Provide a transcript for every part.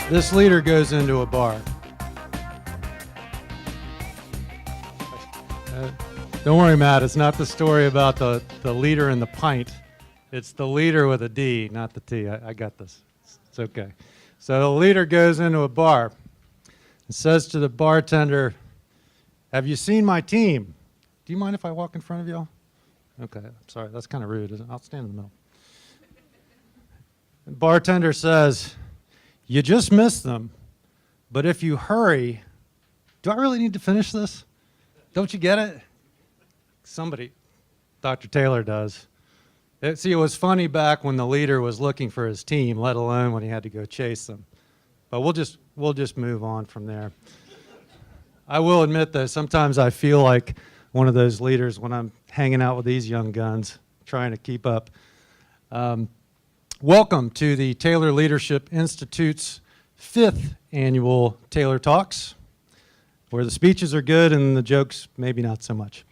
This leader goes into a bar. Don't worry, Matt, it's not the story about the leader and the pint. It's the leader with a D, not the T. I got this. It's okay. So the leader goes into a bar and says to the bartender, "Have you seen my team?" Do you mind if I walk in front of y'all? Okay, I'm sorry, that's kind of rude, isn't it? I'll stand in the middle. The bartender says, "You just missed them, but if you hurry," do I really need to finish this? Don't you get it? Somebody, Dr. Taylor does. See, it was funny back when the leader was looking for his team, let alone when he had to go chase them. But we'll just move on from there. I will admit, though, sometimes I feel like one of those leaders when I'm hanging out with these young guns, trying to keep up. Welcome to the Taylor Leadership Institute's 5th annual Taylor Talks, where the speeches are good and the jokes maybe not so much.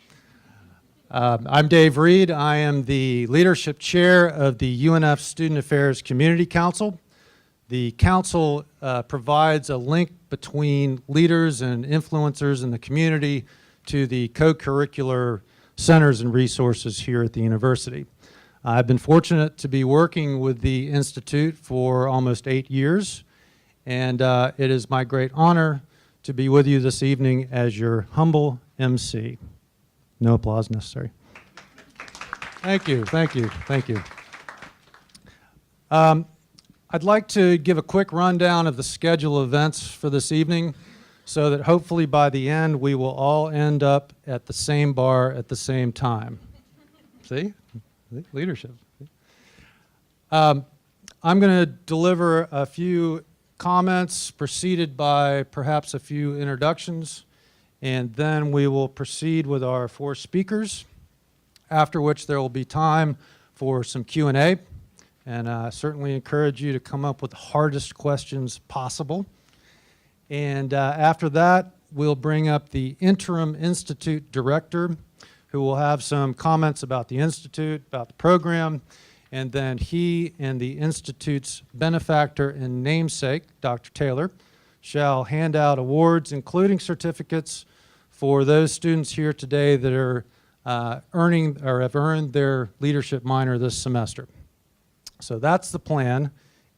I'm Dave Reed. I am the leadership chair of the UNF Student Affairs Community Council. The council provides a link between leaders and influencers in the community to the co-curricular centers and resources here at the university. I've been fortunate to be working with the Institute for almost 8 years, and it is my great honor to be with you this evening as your humble MC. No applause necessary. Thank you, thank you, thank you. I'd like to give a quick rundown of the schedule of events for this evening so that hopefully by the end we will all end up at the same bar at the same time. See? Leadership. I'm going to deliver a few comments preceded by perhaps a few introductions, and then we will proceed with our 4 speakers, after which there will be time for some Q&A, and I certainly encourage you to come up with the hardest questions possible. And after that, we'll bring up the Interim Institute Director, who will have some comments about the Institute, about the program, and then he and the Institute's benefactor and namesake, Dr. Taylor, shall hand out awards, including certificates, for those students here today that are earning or have earned their leadership minor this semester. So that's the plan.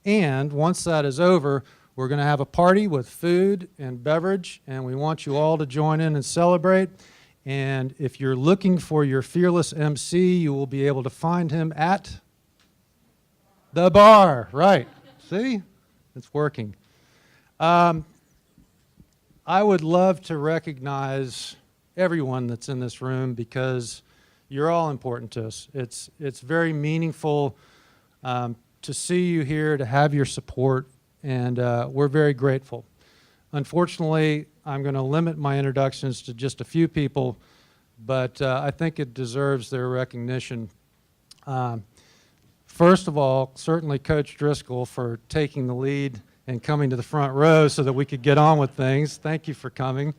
And once that is over, we're going to have a party with food and beverage, and we want you all to join in and celebrate. And if you're looking for your fearless MC, you will be able to find him at the bar. Right. See? It's working. I would love to recognize everyone that's in this room because you're all important to us. It's very meaningful to see you here, to have your support, and we're very grateful. Unfortunately, I'm going to limit my introductions to just a few people, but I think it deserves their recognition. First of all, certainly Coach Driscoll for taking the lead and coming to the front row so that we could get on with things. Thank you for coming.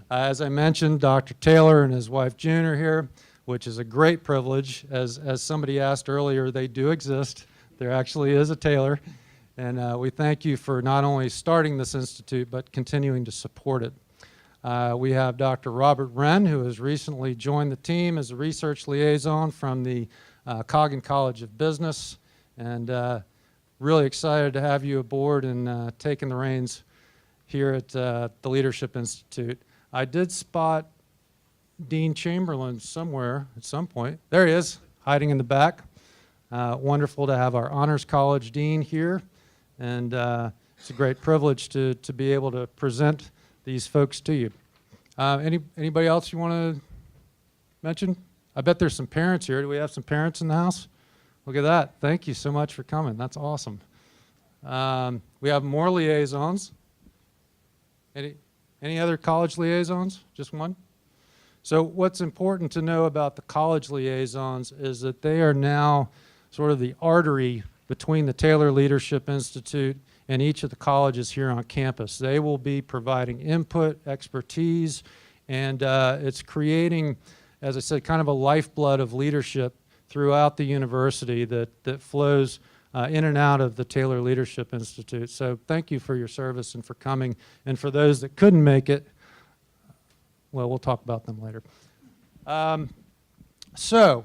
As I mentioned, Dr. Taylor and his wife June are here, which is a great privilege. As somebody asked earlier, they do exist. There actually is a Taylor. And we thank you for not only starting this institute, but continuing to support it. We have Dr. Robert Wren, who has recently joined the team as a research liaison from the Coggin College of Business. And really excited to have you aboard and taking the reins here at the Leadership Institute. I did spot Dean Chamberlain somewhere at some point. There he is, hiding in the back. Wonderful to have our Honors College Dean here. And it's a great privilege to be able to present these folks to you. Anybody else you want to mention? I bet there's some parents here. Do we have some parents in the house? Look at that. Thank you so much for coming. That's awesome. We have more liaisons. Any other college liaisons? Just one? So what's important to know about the college liaisons is that they are now sort of the artery between the Taylor Leadership Institute and each of the colleges here on campus. They will be providing input, expertise, and it's creating, as I said, kind of a lifeblood of leadership throughout the university that flows in and out of the Taylor Leadership Institute. So thank you for your service and for coming. And for those that couldn't make it, well, we'll talk about them later. So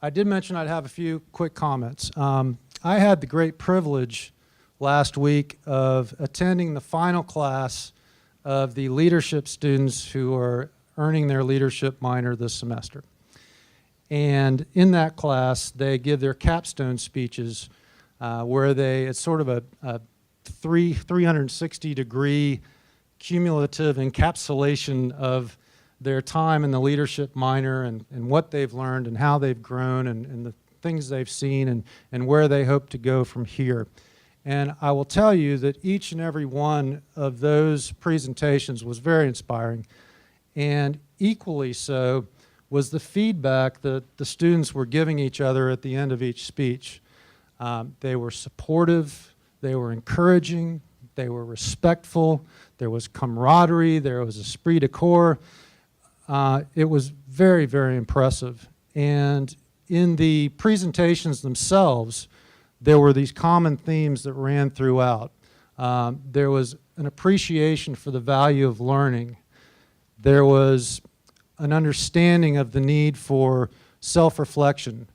I did mention I'd have a few quick comments. I had the great privilege last week of attending the final class of the leadership students who are earning their leadership minor this semester. And in that class, they give their capstone speeches where it's sort of a 360-degree cumulative encapsulation of their time in the leadership minor and what they've learned and how they've grown and the things they've seen and where they hope to go from here. And I will tell you that each and every one of those presentations was very inspiring. And equally so was the feedback that the students were giving each other at the end of each speech. They were supportive, they were encouraging, they were respectful, there was camaraderie, there was esprit de corps. It was very, very impressive. And in the presentations themselves, there were these common themes that ran throughout. There was an appreciation for the value of learning. There was an understanding of the need for self-reflection.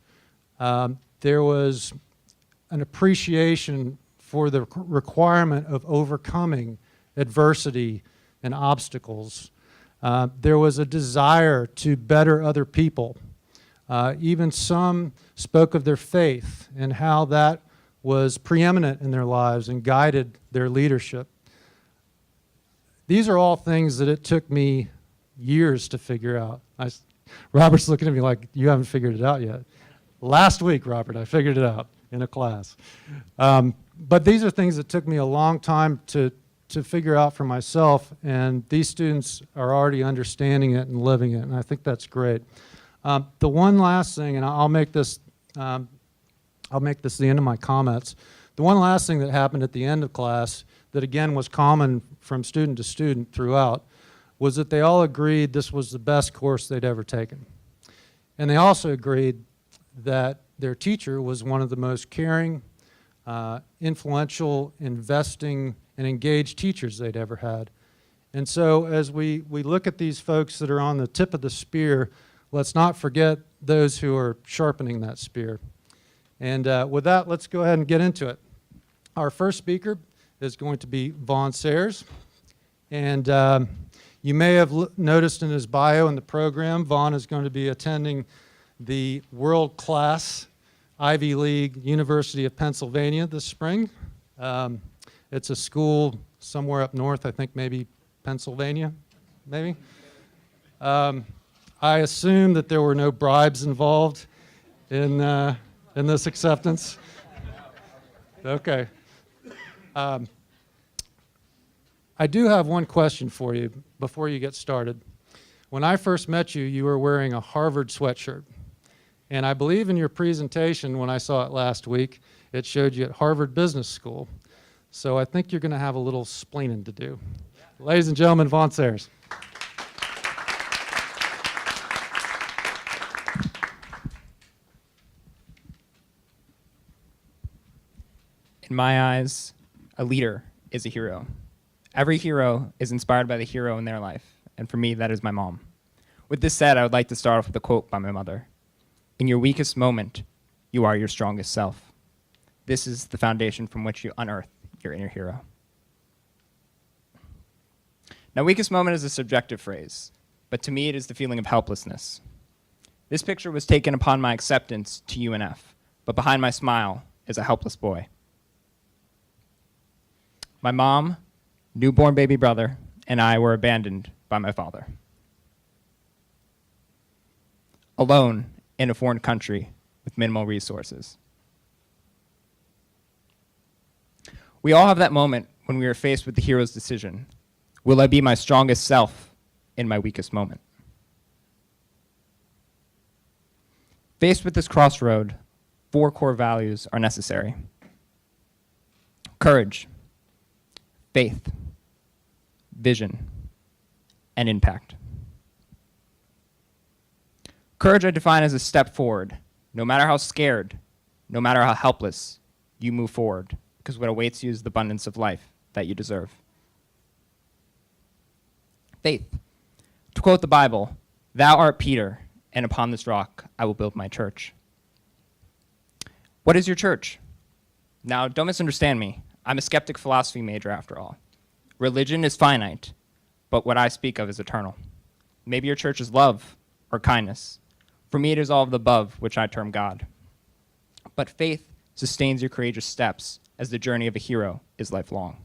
There was an appreciation for the requirement of overcoming adversity and obstacles. There was a desire to better other people. Even some spoke of their faith and how that was preeminent in their lives and guided their leadership. These are all things that it took me years to figure out. Robert's looking at me like, you haven't figured it out yet. Last week, Robert, I figured it out in a class. But these are things that took me a long time to figure out for myself, and these students are already understanding it and living it, and I think that's great. The one last thing, and I'll make this the end of my comments. The one last thing that happened at the end of class that again was common from student to student throughout was that they all agreed this was the best course they'd ever taken. And they also agreed that their teacher was one of the most caring, influential, investing, and engaged teachers they'd ever had. And so as we look at these folks that are on the tip of the spear, let's not forget those who are sharpening that spear. And with that, let's go ahead and get into it. Our first speaker is going to be Vaughn Sayers. And you may have noticed in his bio in the program, Vaughn is going to be attending the world-class Ivy League University of Pennsylvania this spring. It's a school somewhere up north, I think maybe Pennsylvania, maybe. I assume that there were no bribes involved in this acceptance. Okay. I do have one question for you before you get started. When I first met you, you were wearing a Harvard sweatshirt. And I believe in your presentation, when I saw it last week, it showed you at Harvard Business School. So I think you're going to have a little splaining to do. Ladies and gentlemen, Vaughn Sayers. In my eyes, a leader is a hero. Every hero is inspired by the hero in their life, and for me, that is my mom. With this said, I would like to start off with a quote by my mother. In your weakest moment, you are your strongest self. This is the foundation from which you unearth your inner hero. Now, weakest moment is a subjective phrase, but to me it is the feeling of helplessness. This picture was taken upon my acceptance to UNF, but behind my smile is a helpless boy. My mom, newborn baby brother, and I were abandoned by my father. Alone in a foreign country with minimal resources. We all have that moment when we are faced with the hero's decision. Will I be my strongest self in my weakest moment? Faced with this crossroad, 4 core values are necessary. Courage, faith, vision, and impact. Courage I define as a step forward, no matter how scared, No matter how helpless, you move forward, because what awaits you is the abundance of life that you deserve. Faith. To quote the Bible, "Thou art Peter, and upon this rock I will build my church." What is your church? Now, don't misunderstand me. I'm a skeptic philosophy major after all. Religion is finite, but what I speak of is eternal. Maybe your church is love or kindness. For me, it is all of the above, which I term God. But faith sustains your courageous steps, as the journey of a hero is lifelong.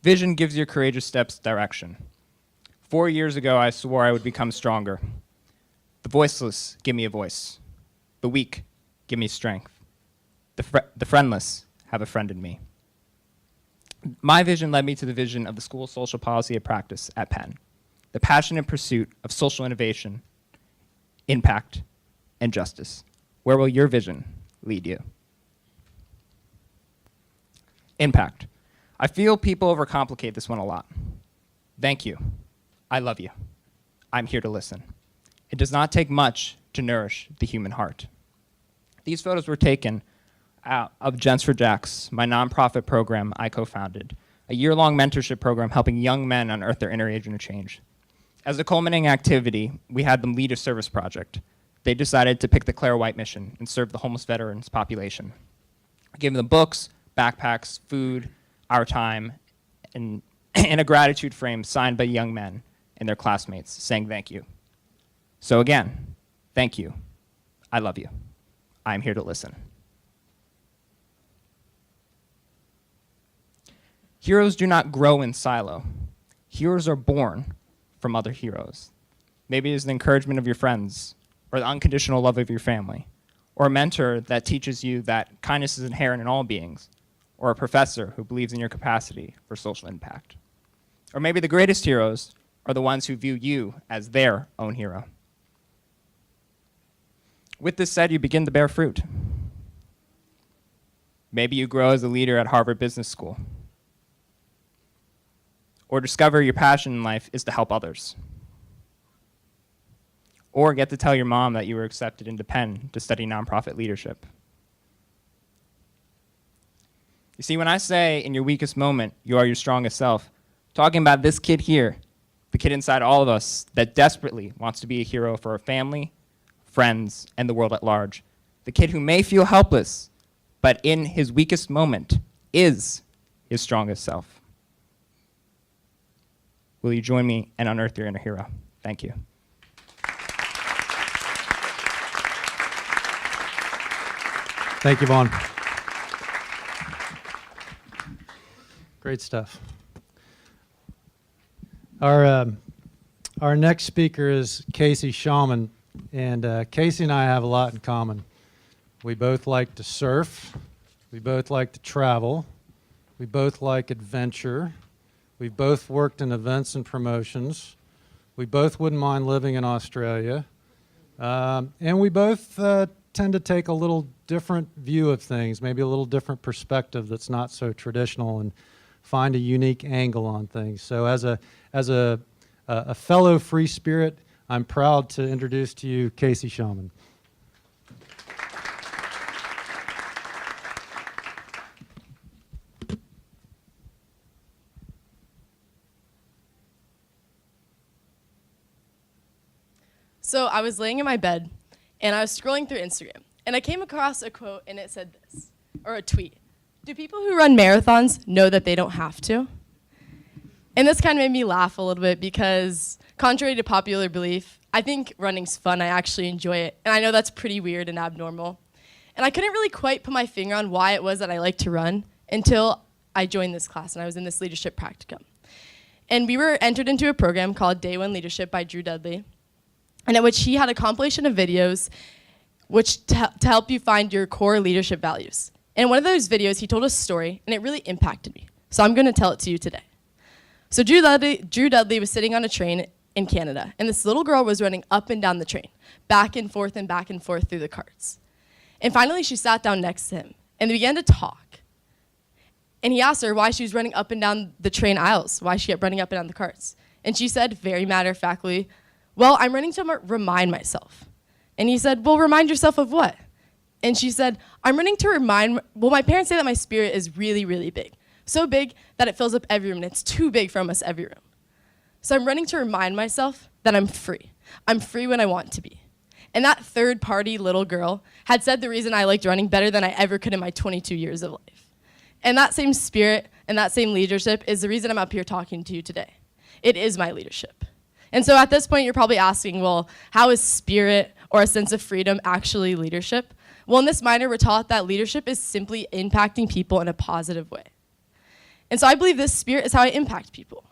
Vision gives your courageous steps direction. 4 years ago, I swore I would become stronger. The voiceless give me a voice. The weak give me strength. The friendless have a friend in me. My vision led me to the vision of the School of Social Policy and Practice at Penn, the passionate pursuit of social innovation, impact, and justice. Where will your vision lead you? Impact. I feel people overcomplicate this one a lot. Thank you. I love you. I'm here to listen. It does not take much to nourish the human heart. These photos were taken out of Gents for Jacks, my nonprofit program I co-founded, a year-long mentorship program helping young men unearth their inner agent of change. As a culminating activity, we had them lead a service project. They decided to pick the Claire White mission and serve the homeless veterans population. I gave them books, backpacks, food, our time, and a gratitude frame signed by young men and their classmates saying thank you. So again, thank you. I love you. I'm here to listen. Heroes do not grow in silo. Heroes are born from other heroes. Maybe it is the encouragement of your friends, or the unconditional love of your family, or a mentor that teaches you that kindness is inherent in all beings, or a professor who believes in your capacity for social impact. Or maybe the greatest heroes are the ones who view you as their own hero. With this said, you begin to bear fruit. Maybe you grow as a leader at Harvard Business School, or discover your passion in life is to help others, or get to tell your mom that you were accepted into Penn to study nonprofit leadership. You see, when I say in your weakest moment, you are your strongest self, talking about this kid here, the kid inside all of us that desperately wants to be a hero for our family, friends, and the world at large. The kid who may feel helpless, but in his weakest moment is his strongest self. Will you join me and unearth your inner hero? Thank you. Thank you, Vaughn. Great stuff. Our next speaker is Casey Schauman, and Casey and I have a lot in common. We both like to surf. We both like to travel. We both like adventure. We've both worked in events and promotions. We both wouldn't mind living in Australia. And we both tend to take a little different view of things, maybe a little different perspective that's not so traditional, and find a unique angle on things. So as a fellow free spirit, I'm proud to introduce to you Casey Schauman. So I was laying in my bed, and I was scrolling through Instagram, and I came across a quote, and it said this, or a tweet. Do people who run marathons know that they don't have to? And this kind of made me laugh a little bit because, contrary to popular belief, I think running's fun. I actually enjoy it, and I know that's pretty weird and abnormal. And I couldn't really quite put my finger on why it was that I liked to run until I joined this class, and I was in this leadership practicum. And we were entered into a program called Day One Leadership by Drew Dudley, and in which he had a compilation of videos which to help you find your core leadership values. And in one of those videos, he told a story, and it really impacted me. So I'm going to tell it to you today. So Drew Dudley was sitting on a train in Canada, and this little girl was running up and down the train, back and forth through the carts. And finally, she sat down next to him, and they began to talk. And he asked her why she was running up and down the train aisles, why she kept running up and down the carts. And she said, very matter-of-factly, well, I'm running to remind myself And he said, well, remind yourself of what? And she said, I'm running to remind, well, my parents say that my spirit is really, really big. So big that it fills up every room, and it's too big for almost every room. So I'm running to remind myself that I'm free. I'm free when I want to be. And that third-party little girl had said the reason I liked running better than I ever could in my 22 years of life. And that same spirit and that same leadership is the reason I'm up here talking to you today. It is my leadership. And so at this point, you're probably asking, well, how is spirit or a sense of freedom actually leadership? Well, in this minor, we're taught that leadership is simply impacting people in a positive way. And so I believe this spirit is how I impact people.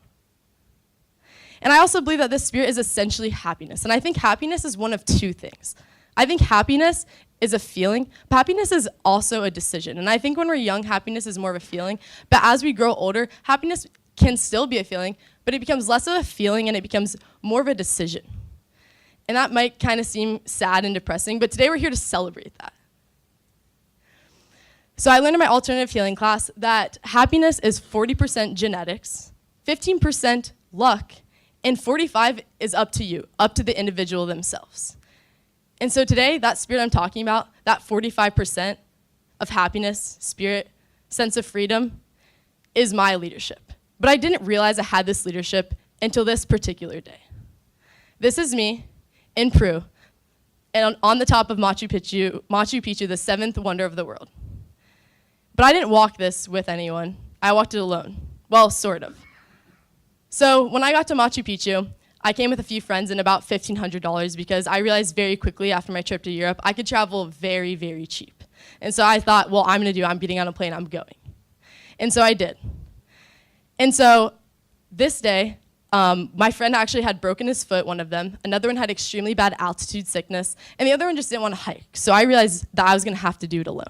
And I also believe that this spirit is essentially happiness. And I think happiness is one of two things. I think happiness is a feeling, but happiness is also a decision. And I think when we're young, happiness is more of a feeling. But as we grow older, happiness can still be a feeling, but it becomes less of a feeling and it becomes more of a decision. And that might kind of seem sad and depressing, but today we're here to celebrate that. So I learned in my alternative healing class that happiness is 40% genetics, 15% luck, and 45 is up to you, up to the individual themselves. And so today, that spirit I'm talking about, that 45% of happiness, spirit, sense of freedom, is my leadership. But I didn't realize I had this leadership until this particular day. This is me in Peru, and on the top of Machu Picchu, the seventh wonder of the world. But I didn't walk this with anyone. I walked it alone. Well, sort of. So when I got to Machu Picchu, I came with a few friends and about $1,500 because I realized very quickly after my trip to Europe, I could travel very, very cheap. And so I thought, well, I'm getting on a plane, I'm going. And so I did. And so this day, my friend actually had broken his foot, one of them. Another one had extremely bad altitude sickness. And the other one just didn't want to hike. So I realized that I was going to have to do it alone.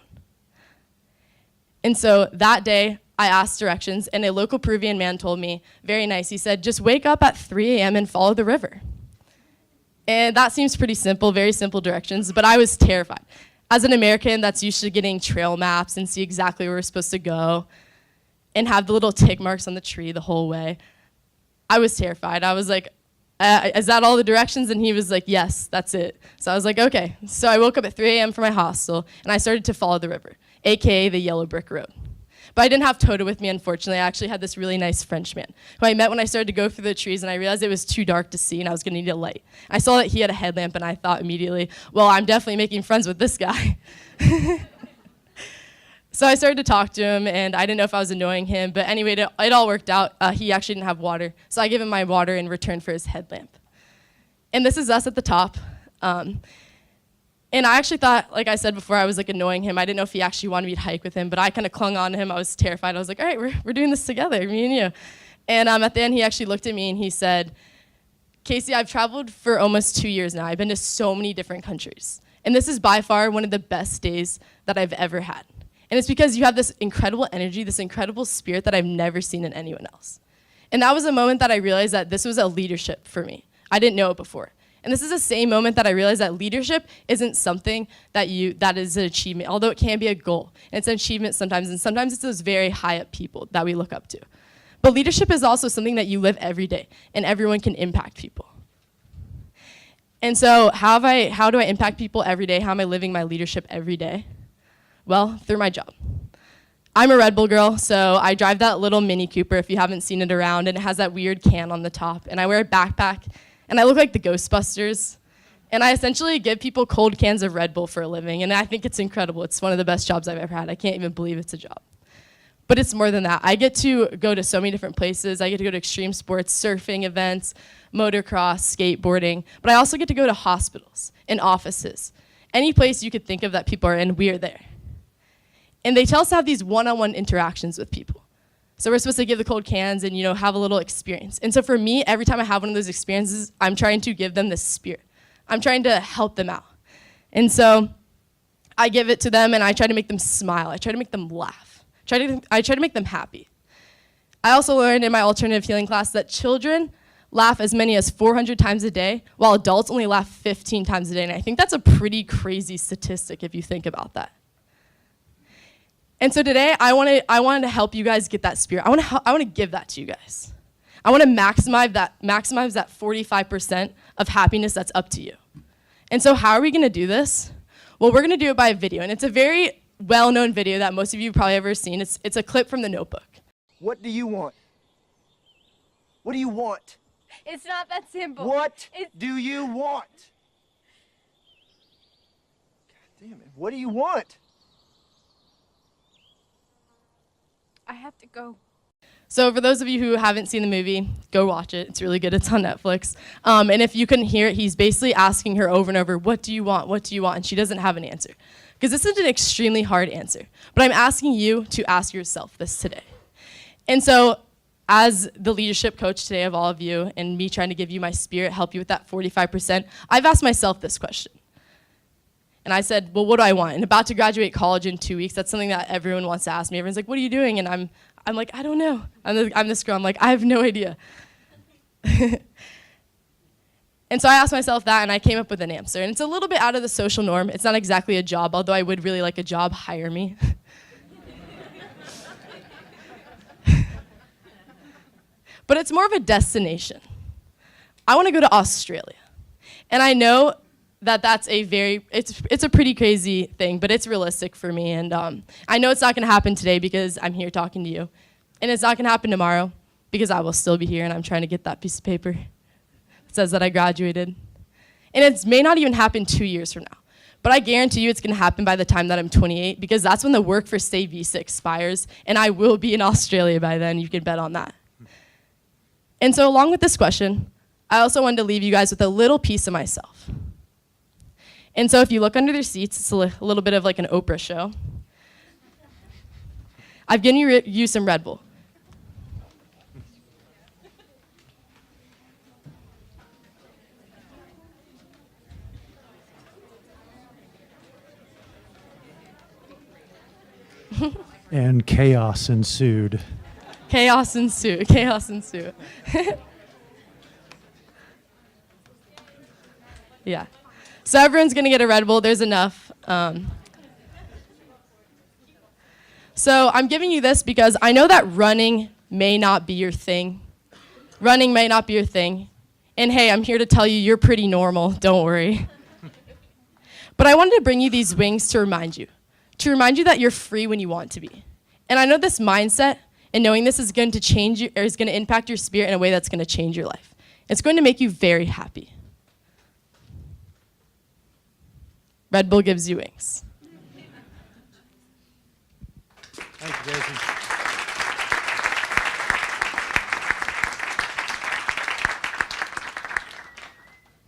And so that day, I asked directions, and a local Peruvian man told me, very nice, he said, just wake up at 3 a.m. and follow the river. And that seems pretty simple, very simple directions, but I was terrified. As an American that's used to getting trail maps and see exactly where we're supposed to go and have the little tick marks on the tree the whole way, I was terrified. I was like, is that all the directions? And he was like, yes, that's it. So I was like, okay. So I woke up at 3 a.m. for my hostel, and I started to follow the river, AKA the Yellow Brick Road. But I didn't have Toto with me, unfortunately. I actually had this really nice Frenchman who I met when I started to go through the trees, and I realized it was too dark to see, and I was going to need a light. I saw that he had a headlamp, and I thought immediately, well, I'm definitely making friends with this guy. So I started to talk to him, and I didn't know if I was annoying him. But anyway, it all worked out. He actually didn't have water, so I gave him my water in return for his headlamp. And this is us at the top. And I actually thought, like I said before, I was like annoying him. I didn't know if he actually wanted me to hike with him, but I kind of clung on to him. I was terrified. I was like, all right, we're doing this together, me and you. And at the end, he actually looked at me and he said, Casey, I've traveled for almost 2 years now. I've been to so many different countries. And this is by far one of the best days that I've ever had. And it's because you have this incredible energy, this incredible spirit that I've never seen in anyone else. And that was a moment that I realized that this was a leadership for me. I didn't know it before. And this is the same moment that I realized that leadership isn't something that is an achievement, although it can be a goal. And it's an achievement sometimes, and sometimes it's those very high up people that we look up to. But leadership is also something that you live every day, and everyone can impact people. And so how do I impact people every day? How am I living my leadership every day? Well, through my job. I'm a Red Bull girl, so I drive that little Mini Cooper if you haven't seen it around, and it has that weird can on the top. And I wear a backpack, and I look like the Ghostbusters. And I essentially give people cold cans of Red Bull for a living, and I think it's incredible. It's one of the best jobs I've ever had. I can't even believe it's a job. But it's more than that. I get to go to so many different places. I get to go to extreme sports, surfing events, motocross, skateboarding. But I also get to go to hospitals and offices. Any place you could think of that people are in, we are there. And they tell us to have these one-on-one interactions with people. So we're supposed to give the cold cans and, have a little experience. And so for me, every time I have one of those experiences, I'm trying to give them this spirit. I'm trying to help them out. And so I give it to them, and I try to make them smile. I try to make them laugh. I try to make them happy. I also learned in my alternative healing class that children laugh as many as 400 times a day, while adults only laugh 15 times a day. And I think that's a pretty crazy statistic if you think about that. And so today, I wanted to help you guys get that spirit. I want to give that to you guys. I want to maximize that 45% of happiness that's up to you. And so how are we gonna do this? Well, we're gonna do it by a video, and it's a very well-known video that most of you have probably ever seen. It's a clip from The Notebook. What do you want? What do you want? It's not that simple. What It's- do you want? God damn it. What do you want? I have to go. So for those of you who haven't seen the movie, go watch it. It's really good. It's on Netflix. And if you couldn't hear it, he's basically asking her over and over, what do you want? What do you want? And she doesn't have an answer. Because this is an extremely hard answer. But I'm asking you to ask yourself this today. And so as the leadership coach today of all of you, and me trying to give you my spirit, help you with that 45%, I've asked myself this question. And I said, well, what do I want? And about to graduate college in 2 weeks. That's something that everyone wants to ask me. Everyone's like, what are you doing? And I'm like, I don't know. I'm this girl. I'm like, I have no idea. And so I asked myself that, and I came up with an answer. And it's a little bit out of the social norm. It's not exactly a job, although I would really like a job. Hire me. But it's more of a destination. I want to go to Australia. And I know that that's it's a pretty crazy thing, but it's realistic for me. And I know it's not going to happen today because I'm here talking to you. And it's not going to happen tomorrow because I will still be here and I'm trying to get that piece of paper that says that I graduated. And it may not even happen 2 years from now. But I guarantee you it's going to happen by the time that I'm 28 because that's when the work for Stay Visa expires. And I will be in Australia by then. You can bet on that. And so along with this question, I also wanted to leave you guys with a little piece of myself. And so if you look under their seats, it's a little bit of like an Oprah show. I've given you some Red Bull. And chaos ensued. Chaos ensued. Chaos ensued. Yeah. So everyone's going to get a Red Bull. There's enough. So I'm giving you this because I know that running may not be your thing. Running may not be your thing. And hey, I'm here to tell you you're pretty normal. Don't worry. But I wanted to bring you these wings to remind you that you're free when you want to be. And I know this mindset and knowing this is going to change you, or is going to impact your spirit in a way that's going to change your life. It's going to make you very happy. Red Bull gives you wings. Thank you, Jason.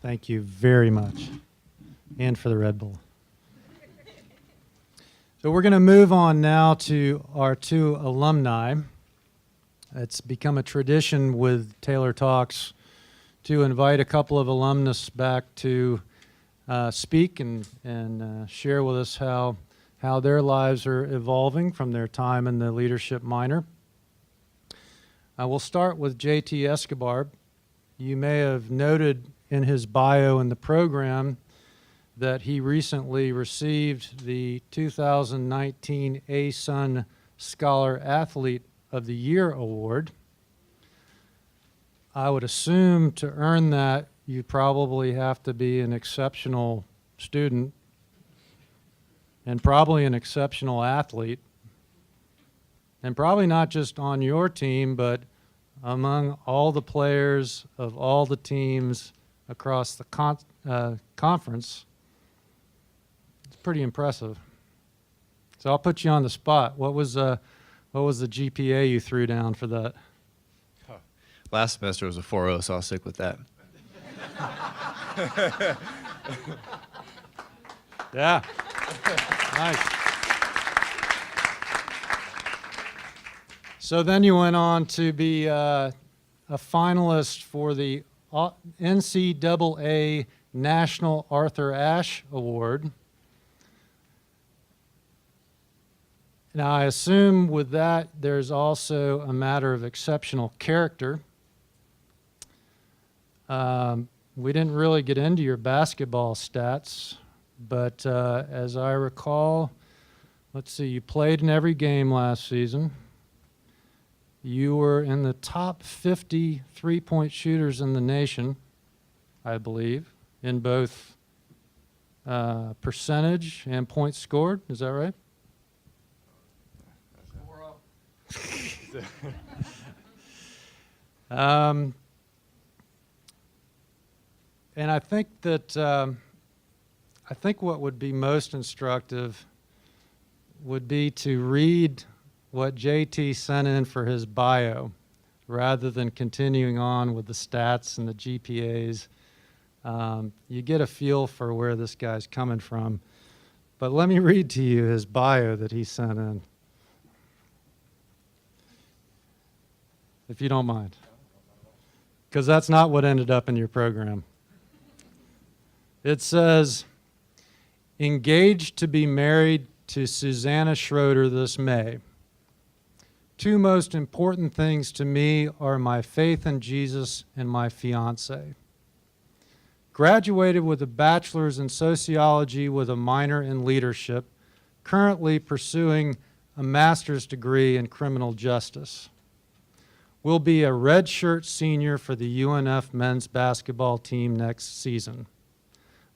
Thank you very much. And for the Red Bull. So we're going to move on now to our two alumni. It's become a tradition with Taylor Talks to invite a couple of alumnus back to speak and share with us how their lives are evolving from their time in the leadership minor. We'll start with J.T. Escobar. You may have noted in his bio in the program that he recently received the 2019 ASUN Scholar Athlete of the Year Award. I would assume to earn that, you probably have to be an exceptional student and probably an exceptional athlete, and probably not just on your team, but among all the players of all the teams across the conference. It's pretty impressive. So I'll put you on the spot. What was the GPA you threw down for that? Last semester was a 4.0, so I'll stick with that. Yeah. Nice. So then you went on to be a finalist for the NCAA National Arthur Ashe Award. Now, I assume with that, there's also a matter of exceptional character. We didn't really get into your basketball stats, but as I recall, let's see, you played in every game last season. You were in the top 50 three-point shooters in the nation, I believe, in both percentage and points scored. Is that right? And I think that I think what would be most instructive would be to read what JT sent in for his bio rather than continuing on with the stats and the GPAs. You get a feel for where this guy's coming from. But let me read to you his bio that he sent in, if you don't mind, because that's not what ended up in your program. It says, engaged to be married to Susanna Schroeder this May. Two most important things to me are my faith in Jesus and my fiance. Graduated with a bachelor's in sociology with a minor in leadership, currently pursuing a master's degree in criminal justice. Will be a redshirt senior for the UNF men's basketball team next season.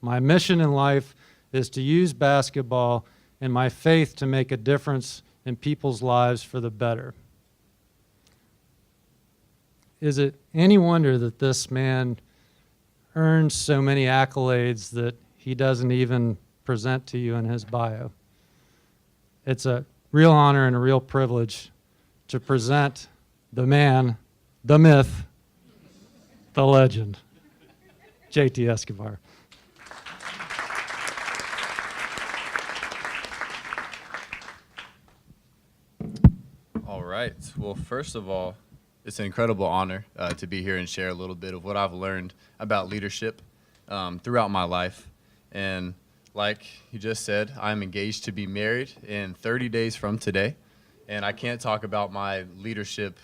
My mission in life is to use basketball and my faith to make a difference in people's lives for the better. Is it any wonder that this man earns so many accolades that he doesn't even present to you in his bio? It's a real honor and a real privilege to present the man, the myth, the legend, JT Escobar. All right. Well, first of all, it's an incredible honor to be here and share a little bit of what I've learned about leadership throughout my life. And like you just said, I'm engaged to be married in 30 days from today. And I can't talk about my leadership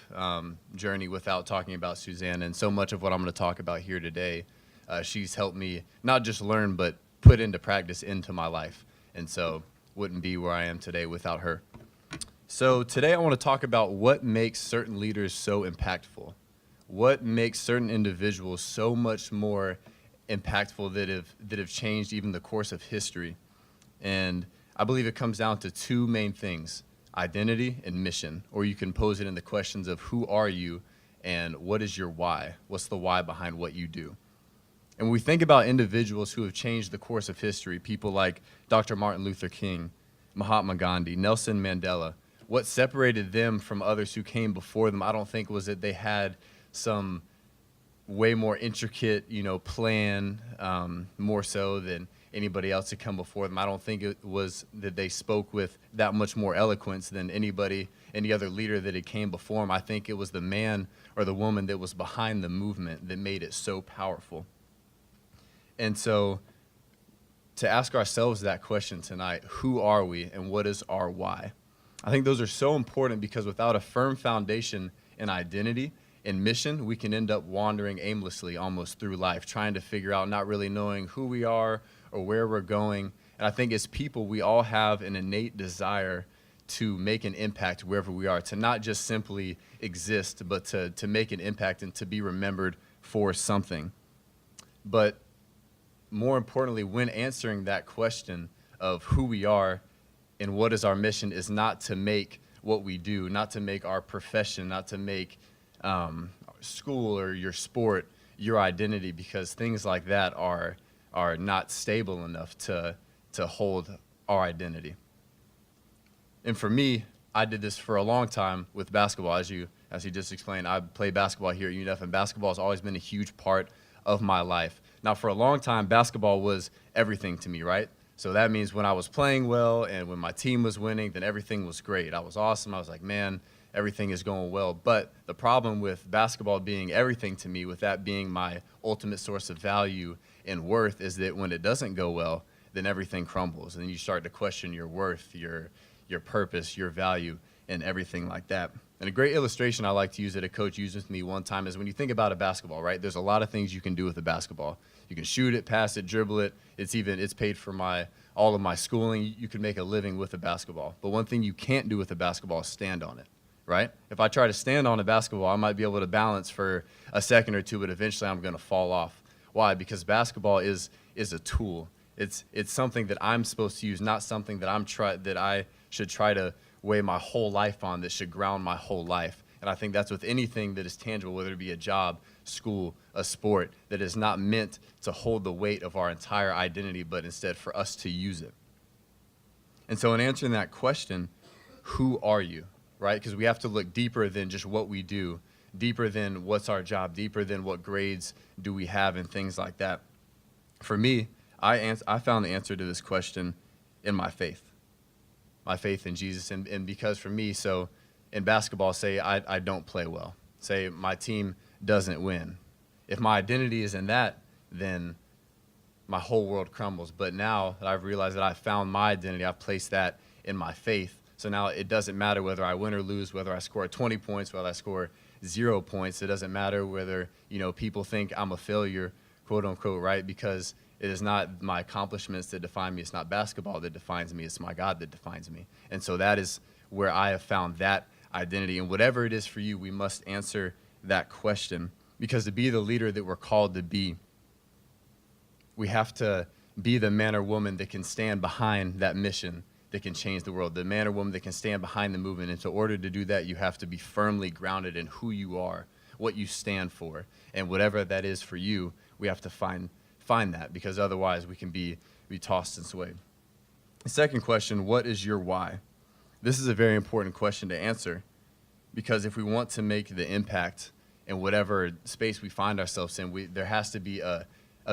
journey without talking about Susanna. And so much of what I'm going to talk about here today, she's helped me not just learn, but put into practice into my life. And so wouldn't be where I am today without her. So today I want to talk about what makes certain leaders so impactful. What makes certain individuals so much more impactful that have changed even the course of history. And I believe it comes down to two main things: identity and mission. Or you can pose it in the questions of who are you and what is your why? What's the why behind what you do? And when we think about individuals who have changed the course of history, people like Dr. Martin Luther King, Mahatma Gandhi, Nelson Mandela, what separated them from others who came before them, I don't think was that they had some way more intricate, plan, more so than anybody else to come before them. I don't think it was that they spoke with that much more eloquence than any other leader that had came before them. I think it was the man or the woman that was behind the movement that made it so powerful. And so to ask ourselves that question tonight, who are we and what is our why? I think those are so important because without a firm foundation in identity and mission, we can end up wandering aimlessly almost through life, trying to figure out, not really knowing who we are or where we're going. And I think as people, we all have an innate desire to make an impact wherever we are, to not just simply exist, but to make an impact and to be remembered for something. But more importantly, when answering that question of who we are and what is our mission, is not to make what we do, not to make our profession, not to make school or your sport your identity, because things like that are not stable enough to hold our identity. And for me, I did this for a long time with basketball. As he just explained, I played basketball here at UNF, and basketball has always been a huge part of my life. Now, for a long time, basketball was everything to me, right? So that means when I was playing well and when my team was winning, then everything was great. I was awesome. I was like, man, everything is going well. But the problem with basketball being everything to me, with that being my ultimate source of value and worth, is that when it doesn't go well, then everything crumbles. And you start to question your worth, your purpose, your value, and everything like that. And a great illustration I like to use that a coach used with me one time is when you think about a basketball, right? There's a lot of things you can do with a basketball. You can shoot it, pass it, dribble it. It's paid for all of my schooling. You can make a living with a basketball. But one thing you can't do with a basketball is stand on it, right? If I try to stand on a basketball, I might be able to balance for a second or two, but eventually I'm going to fall off. Why? Because basketball is a tool. It's something that I'm supposed to use, not something that that I should try to weigh my whole life on, that should ground my whole life. And I think that's with anything that is tangible, whether it be a job, school, a sport, that is not meant to hold the weight of our entire identity, but instead for us to use it. And so in answering that question, who are you, right? Because we have to look deeper than just what we do, deeper than what's our job, deeper than what grades do we have and things like that. For me, I found the answer to this question in my faith in Jesus. And because for me, so in basketball, say I don't play well, say my team doesn't win. If my identity is in that, then my whole world crumbles. But now that I've realized that I found my identity, I've placed that in my faith. So now it doesn't matter whether I win or lose, whether I score 20 points, whether I score 0 points. It doesn't matter whether, people think I'm a failure, quote unquote, right? Because it is not my accomplishments that define me. It's not basketball that defines me. It's my God that defines me. And so that is where I have found that identity. And whatever it is for you, we must answer that question. Because to be the leader that we're called to be, we have to be the man or woman that can stand behind that mission that can change the world, the man or woman that can stand behind the movement. And in order to do that, you have to be firmly grounded in who you are, what you stand for. And whatever that is for you, we have to find that, because otherwise we can be tossed and swayed. The second question, what is your why? This is a very important question to answer, because if we want to make the impact in whatever space we find ourselves in, there has to be a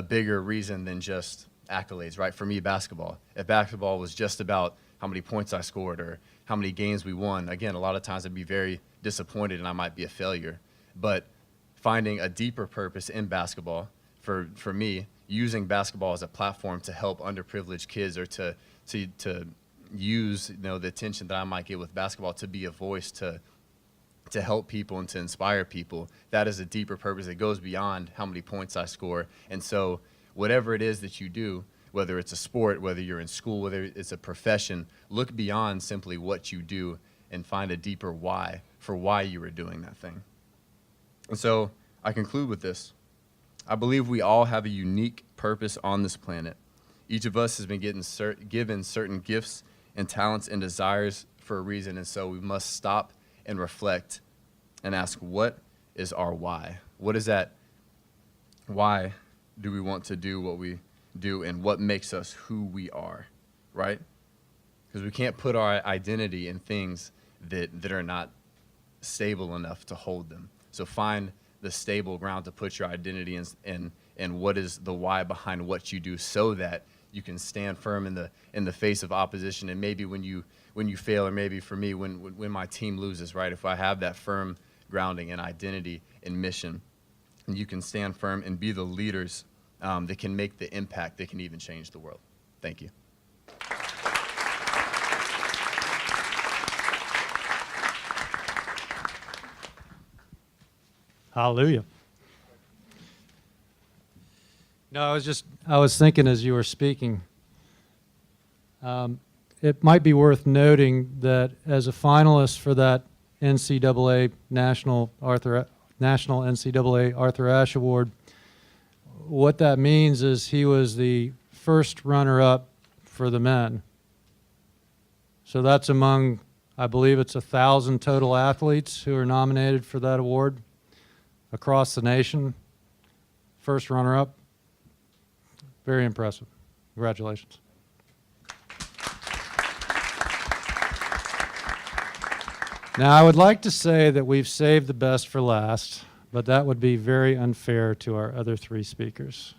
bigger reason than just accolades, right? For me, basketball. If basketball was just about how many points I scored or how many games we won, again, a lot of times I'd be very disappointed and I might be a failure. But finding a deeper purpose in basketball, for me, using basketball as a platform to help underprivileged kids, or to use the attention that I might get with basketball to be a voice to help people and to inspire people, that is a deeper purpose that goes beyond how many points I score. And so whatever it is that you do, whether it's a sport, whether you're in school, whether it's a profession, look beyond simply what you do and find a deeper why for why you are doing that thing. And so I conclude with this. I believe we all have a unique purpose on this planet. Each of us has been given certain gifts and talents and desires for a reason, and so we must stop and reflect and ask, what is our why? What is that? Why do we want to do what we do, and what makes us who we are, right? Because we can't put our identity in things that are not stable enough to hold them. So find the stable ground to put your identity in, and what is the why behind what you do, so that you can stand firm in the face of opposition. And maybe when you fail, or maybe for me, when my team loses, right? If I have that firm grounding and identity and mission, and you can stand firm and be the leaders that can make the impact that can even change the world. Thank you. Hallelujah. No, I was thinking as you were speaking, it might be worth noting that as a finalist for that NCAA National NCAA Arthur Ashe Award, what that means is he was the first runner-up for the men. So that's among, I believe it's 1,000 total athletes who are nominated for that award across the nation. First runner-up. Very impressive. Congratulations. Now, I would like to say that we've saved the best for last, but that would be very unfair to our other three speakers.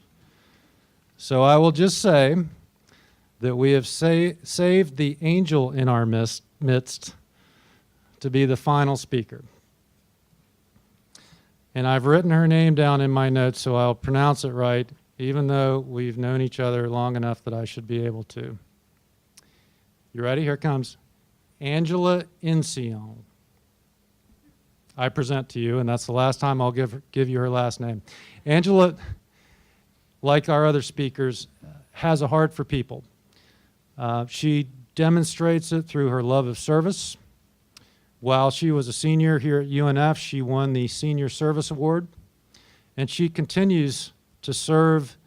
So I will just say that we have saved the angel in our midst to be the final speaker. And I've written her name down in my notes, so I'll pronounce it right, even though we've known each other long enough that I should be able to. You ready? Here it comes. Angela Inciong. I present to you, and that's the last time I'll give you her last name. Angela, like our other speakers, has a heart for people. She demonstrates it through her love of service. While she was a senior here at UNF, she won the Senior Service Award, and she continues to serve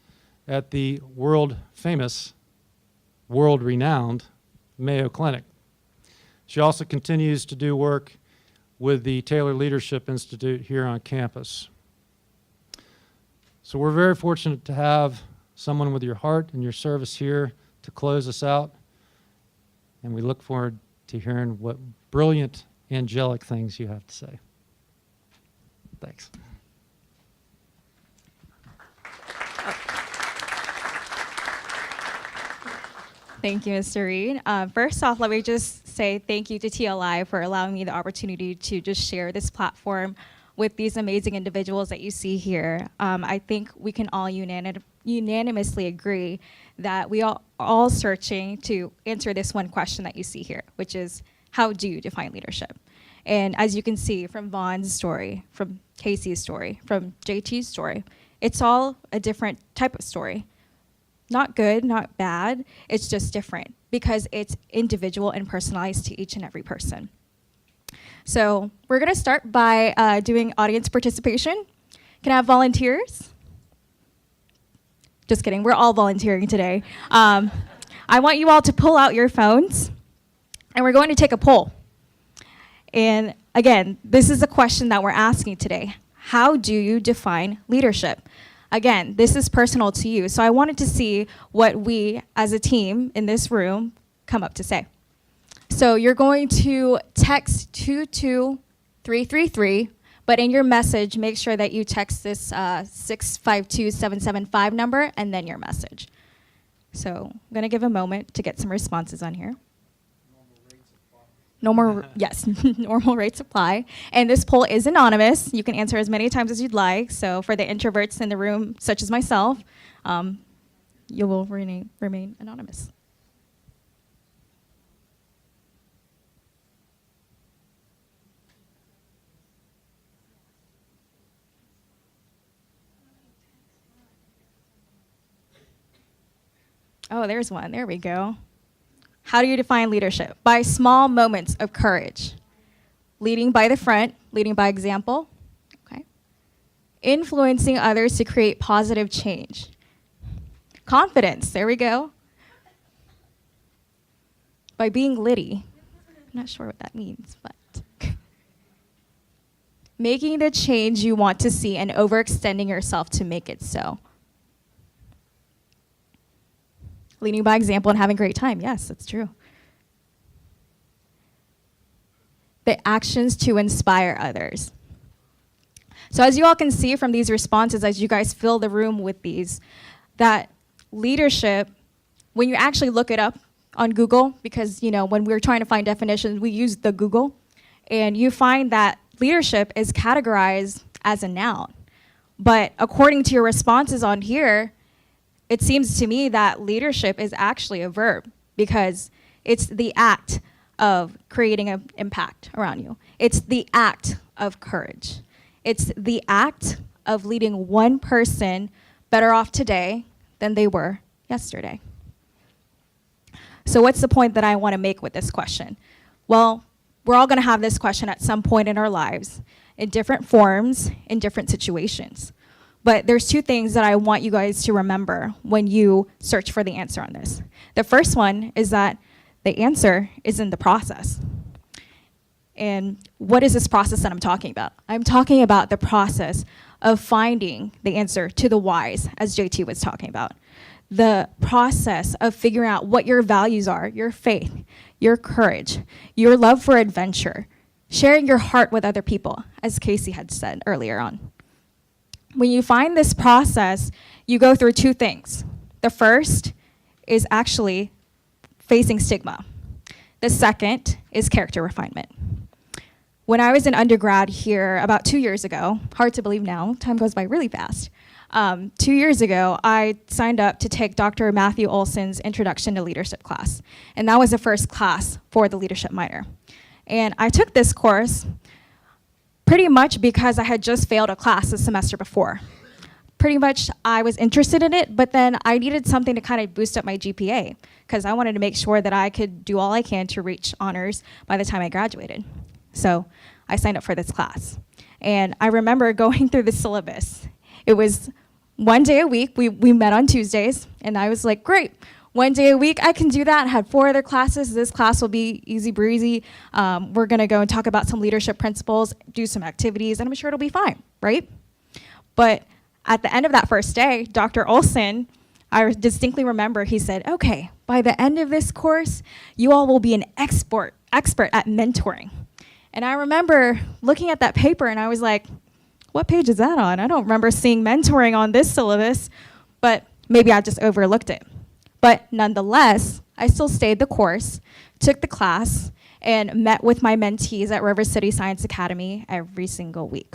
at the world famous, world renowned Mayo Clinic. She also continues to do work with the Taylor Leadership Institute here on campus. So we're very fortunate to have someone with your heart and your service here to close us out. And we look forward to hearing what brilliant, angelic things you have to say. Thanks. Thank you, Mr. Reed. First off, let me just say thank you to TLI for allowing me the opportunity to just share this platform with these amazing individuals that you see here. I think we can all unanimously agree that we are all searching to answer this one question that you see here, which is, how do you define leadership? And as you can see from Vaughn's story, from Casey's story, from JT's story, it's all a different type of story. Not good, not bad, it's just different because it's individual and personalized to each and every person. So we're gonna start by doing audience participation. Can I have volunteers? Just kidding, we're all volunteering today. I want you all to pull out your phones and we're going to take a poll. And again, this is a question that we're asking today. How do you define leadership? Again, this is personal to you, so I wanted to see what we as a team in this room come up to say. So you're going to text 22333, but in your message, make sure that you text this 652775 number and then your message. So I'm gonna give a moment to get some responses on here. Yes, normal rates apply. And this poll is anonymous. You can answer as many times as you'd like. So for the introverts in the room, such as myself, you will remain anonymous. Oh, there's one. There we go. How do you define leadership? By small moments of courage. Leading by the front, leading by example. Okay. Influencing others to create positive change. Confidence, there we go. By being litty. I'm not sure what that means, but. Making the change you want to see and overextending yourself to make it so. Leading by example and having a great time. Yes, that's true. The actions to inspire others. So as you all can see from these responses, as you guys fill the room with these, that leadership, when you actually look it up on Google, because when we're trying to find definitions, we use the Google, and you find that leadership is categorized as a noun. But according to your responses on here, it seems to me that leadership is actually a verb because it's the act of creating an impact around you. It's the act of courage. It's the act of leading one person better off today than they were yesterday. So what's the point that I want to make with this question? Well, we're all going to have this question at some point in our lives in different forms, in different situations. But there's two things that I want you guys to remember when you search for the answer on this. The first one is that the answer is in the process. And what is this process that I'm talking about? I'm talking about the process of finding the answer to the whys, as JT was talking about. The process of figuring out what your values are, your faith, your courage, your love for adventure, sharing your heart with other people, as Casey had said earlier on. When you find this process, you go through two things. The first is actually facing stigma. The second is character refinement. When I was in undergrad here about 2 years ago, hard to believe now, time goes by really fast. 2 years ago, I signed up to take Dr. Matthew Olson's Introduction to Leadership class. And that was the first class for the leadership minor. And I took this course pretty much because I had just failed a class the semester before. Pretty much I was interested in it, but then I needed something to kind of boost up my GPA because I wanted to make sure that I could do all I can to reach honors by the time I graduated. So I signed up for this class. And I remember going through the syllabus. It was one day a week, we met on Tuesdays, and I was like, great. One day a week, I can do that. I had 4 other classes. This class will be easy breezy. We're going to go and talk about some leadership principles, do some activities, and I'm sure it'll be fine, right? But at the end of that first day, Dr. Olson, I distinctly remember he said, okay, by the end of this course, you all will be an expert at mentoring. And I remember looking at that paper and I was like, what page is that on? I don't remember seeing mentoring on this syllabus, but maybe I just overlooked it. But nonetheless, I still stayed the course, took the class, and met with my mentees at River City Science Academy every single week.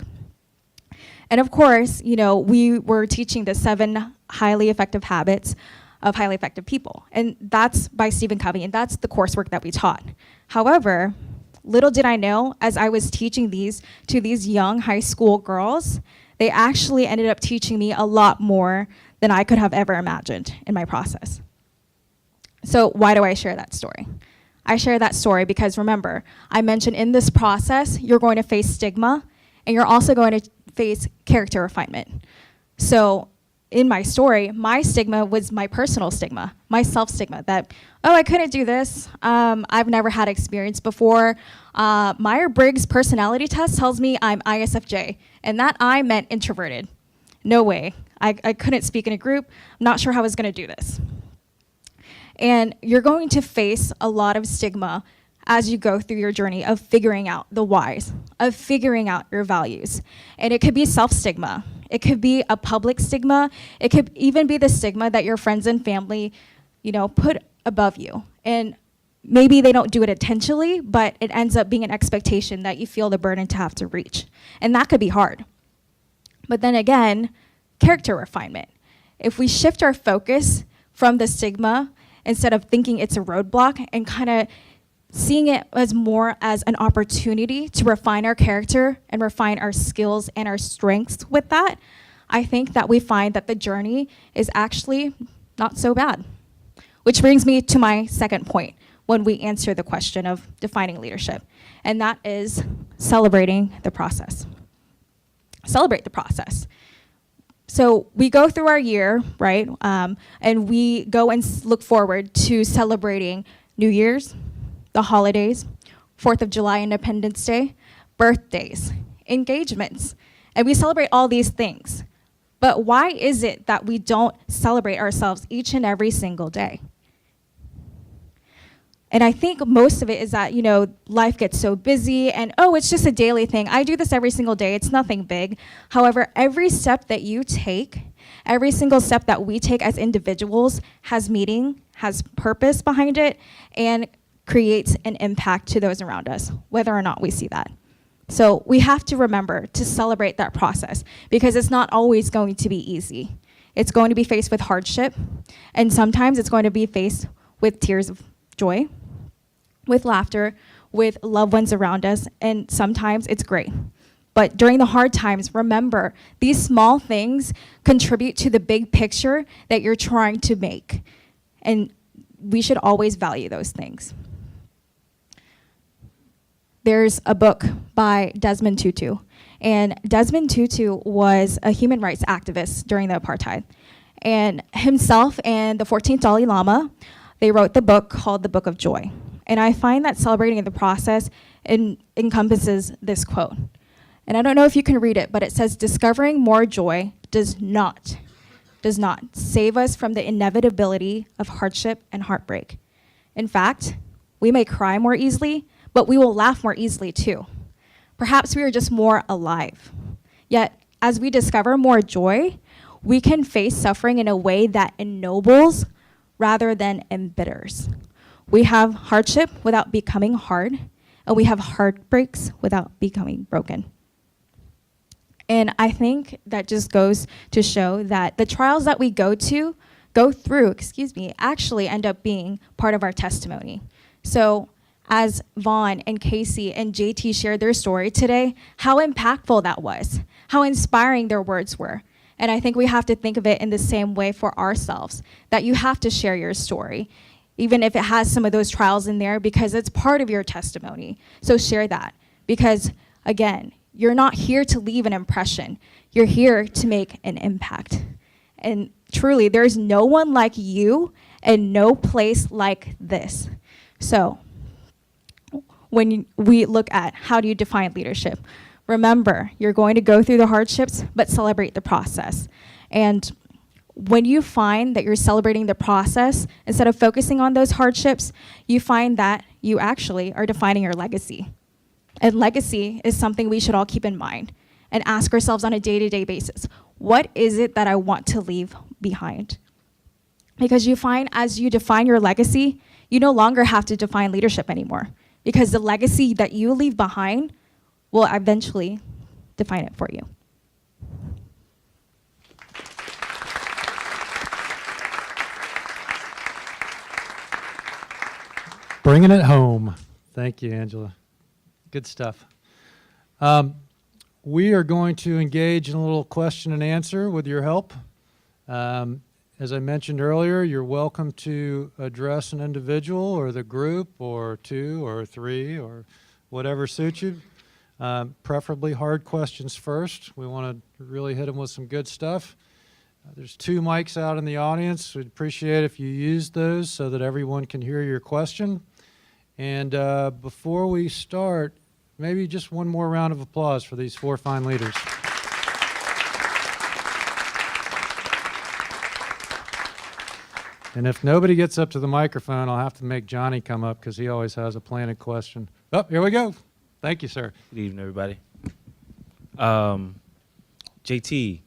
And of course, you know, we were teaching the 7 highly effective habits of highly effective people. And that's by Stephen Covey, and that's the coursework that we taught. However, little did I know, as I was teaching these to these young high school girls, they actually ended up teaching me a lot more than I could have ever imagined in my process. So why do I share that story? I share that story because remember, I mentioned in this process, you're going to face stigma, and you're also going to face character refinement. So in my story, my stigma was my personal stigma, my self-stigma, that, oh, I couldn't do this. I've never had experience before. Myers-Briggs personality test tells me I'm ISFJ, and that I meant introverted. No way. I couldn't speak in a group. I'm not sure how I was going to do this. And you're going to face a lot of stigma as you go through your journey of figuring out the whys, of figuring out your values. And it could be self-stigma. It could be a public stigma. It could even be the stigma that your friends and family, you know, put above you. And maybe they don't do it intentionally, but it ends up being an expectation that you feel the burden to have to reach. And that could be hard. But then again, character refinement. If we shift our focus from the stigma, instead of thinking it's a roadblock and kind of seeing it as more as an opportunity to refine our character and refine our skills and our strengths with that, I think that we find that the journey is actually not so bad. Which brings me to my second point when we answer the question of defining leadership, and that is celebrating the process. Celebrate the process. So we go through our year, right, and we go and look forward to celebrating New Year's, the holidays, 4th of July, Independence Day, birthdays, engagements, and we celebrate all these things. But why is it that we don't celebrate ourselves each and every single day? And I think most of it is that, you know, life gets so busy and, oh, it's just a daily thing. I do this every single day. It's nothing big. However, every step that you take, every single step that we take as individuals has meaning, has purpose behind it, and creates an impact to those around us, whether or not we see that. So we have to remember to celebrate that process because it's not always going to be easy. It's going to be faced with hardship, and sometimes it's going to be faced with tears of joy, with laughter, with loved ones around us, and sometimes it's great. But during the hard times, remember, these small things contribute to the big picture that you're trying to make, and we should always value those things. There's a book by Desmond Tutu, and Desmond Tutu was a human rights activist during the apartheid. And himself and the 14th Dalai Lama, they wrote the book called The Book of Joy. And I find that celebrating the process encompasses this quote. And I don't know if you can read it, but it says, discovering more joy does not save us from the inevitability of hardship and heartbreak. In fact, we may cry more easily, but we will laugh more easily too. Perhaps we are just more alive. Yet, as we discover more joy, we can face suffering in a way that ennobles rather than embitters. We have hardship without becoming hard, and we have heartbreaks without becoming broken. And I think that just goes to show that the trials that we go through, actually end up being part of our testimony. So as Vaughn and Casey and JT shared their story today, how impactful that was, how inspiring their words were. And I think we have to think of it in the same way for ourselves, that you have to share your story, even if it has some of those trials in there, because it's part of your testimony. So share that, because again, you're not here to leave an impression. You're here to make an impact. And truly, there's no one like you and no place like this. So when we look at how do you define leadership, remember, you're going to go through the hardships, but celebrate the process. And when you find that you're celebrating the process instead of focusing on those hardships, you find that you actually are defining your legacy. And legacy is something we should all keep in mind and ask ourselves on a day-to-day basis, what is it that I want to leave behind? Because you find as you define your legacy, you no longer have to define leadership anymore, because the legacy that you leave behind will eventually define it for you. Bringing it home. Thank you, Angela. Good stuff. We are going to engage in a little question and answer with your help. As I mentioned earlier, you're welcome to address an individual or the group or two or three or whatever suits you. Preferably hard questions first. We want to really hit them with some good stuff. There's 2 mics out in the audience. We'd appreciate if you use those so that everyone can hear your question. And before we start, maybe just one more round of applause for these 4 fine leaders. And if nobody gets up to the microphone, I'll have to make Johnny come up because he always has a planted question. Oh, here we go. Thank you, sir. Good evening, everybody. JT,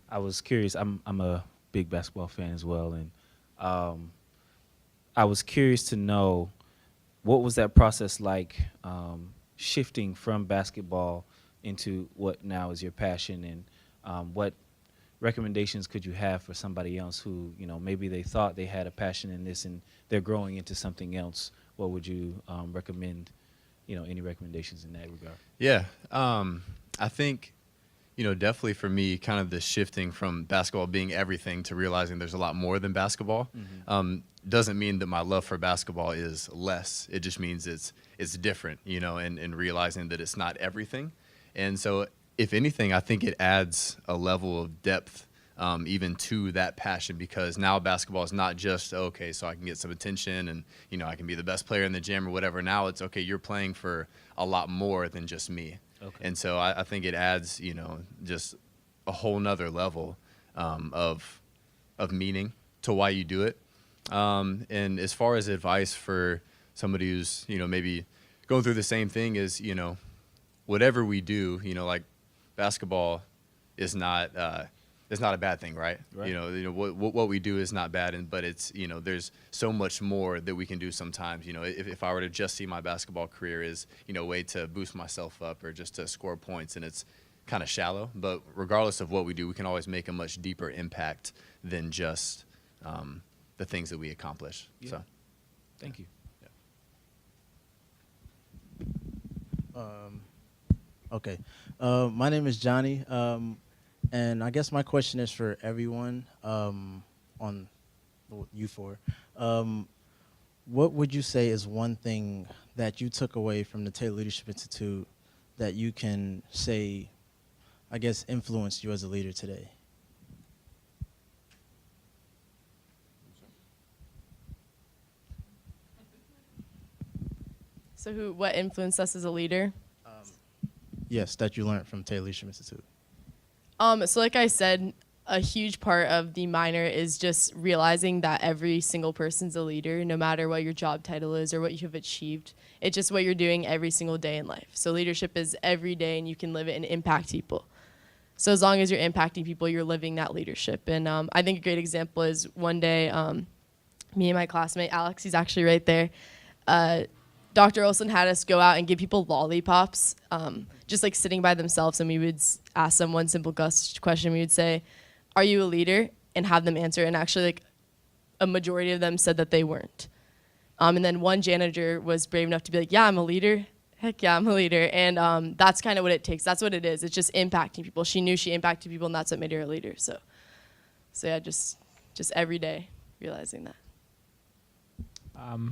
I was curious. I'm a big basketball fan as well, and I was curious to know what was that process like, shifting from basketball into what now is your passion, and what recommendations could you have for somebody else who, you know, maybe they thought they had a passion in this and they're growing into something else? What would you recommend? You know, any recommendations in that regard? Yeah, I think, you know, definitely for me, kind of the shifting from basketball being everything to realizing there's a lot more than basketball. Doesn't mean that my love for basketball is less. It just means it's different, you know, and realizing that it's not everything. And so, if anything, I think it adds a level of depth even to that passion, because now basketball is not just, okay, so I can get some attention and, you know, I can be the best player in the gym or whatever. Now it's, okay, you're playing for a lot more than just me. Okay. And so I think it adds, you know, just a whole nother level of meaning to why you do it. And as far as advice for somebody who's, you know, maybe going through the same thing, is, you know, whatever we do, you know, like basketball is not a bad thing, right? You know what we do is not bad, but it's, you know, there's so much more that we can do sometimes. You know, if I were to just see my basketball career as, you know, a way to boost myself up or just to score points, and it's kind of shallow. But regardless of what we do, we can always make a much deeper impact than just the things that we accomplish. Yeah. So, thank you. Yeah. Okay. My name is Johnny, and I guess my question is for everyone on you four. What would you say is one thing that you took away from the Taylor Leadership Institute that you can say, I guess, influenced you as a leader today? So what influenced us as a leader? Yes, that you learned from Taylor Leadership Institute. So like I said, a huge part of the minor is just realizing that every single person's a leader, no matter what your job title is or what you have achieved. It's just what you're doing every single day in life. So leadership is every day, and you can live it and impact people. So as long as you're impacting people, you're living that leadership. And I think a great example is one day, me and my classmate, Alex, he's actually right there, Dr. Olson had us go out and give people lollipops, just like sitting by themselves, and we would ask them one simple question. We would say, "Are you a leader?" and have them answer. And actually, like, a majority of them said that they weren't. And then one janitor was brave enough to be like, "Yeah, I'm a leader. Heck yeah, I'm a leader." And that's kind of what it takes. That's what it is. It's just impacting people. She knew she impacted people, and that's what made her a leader. So yeah, just every day realizing that.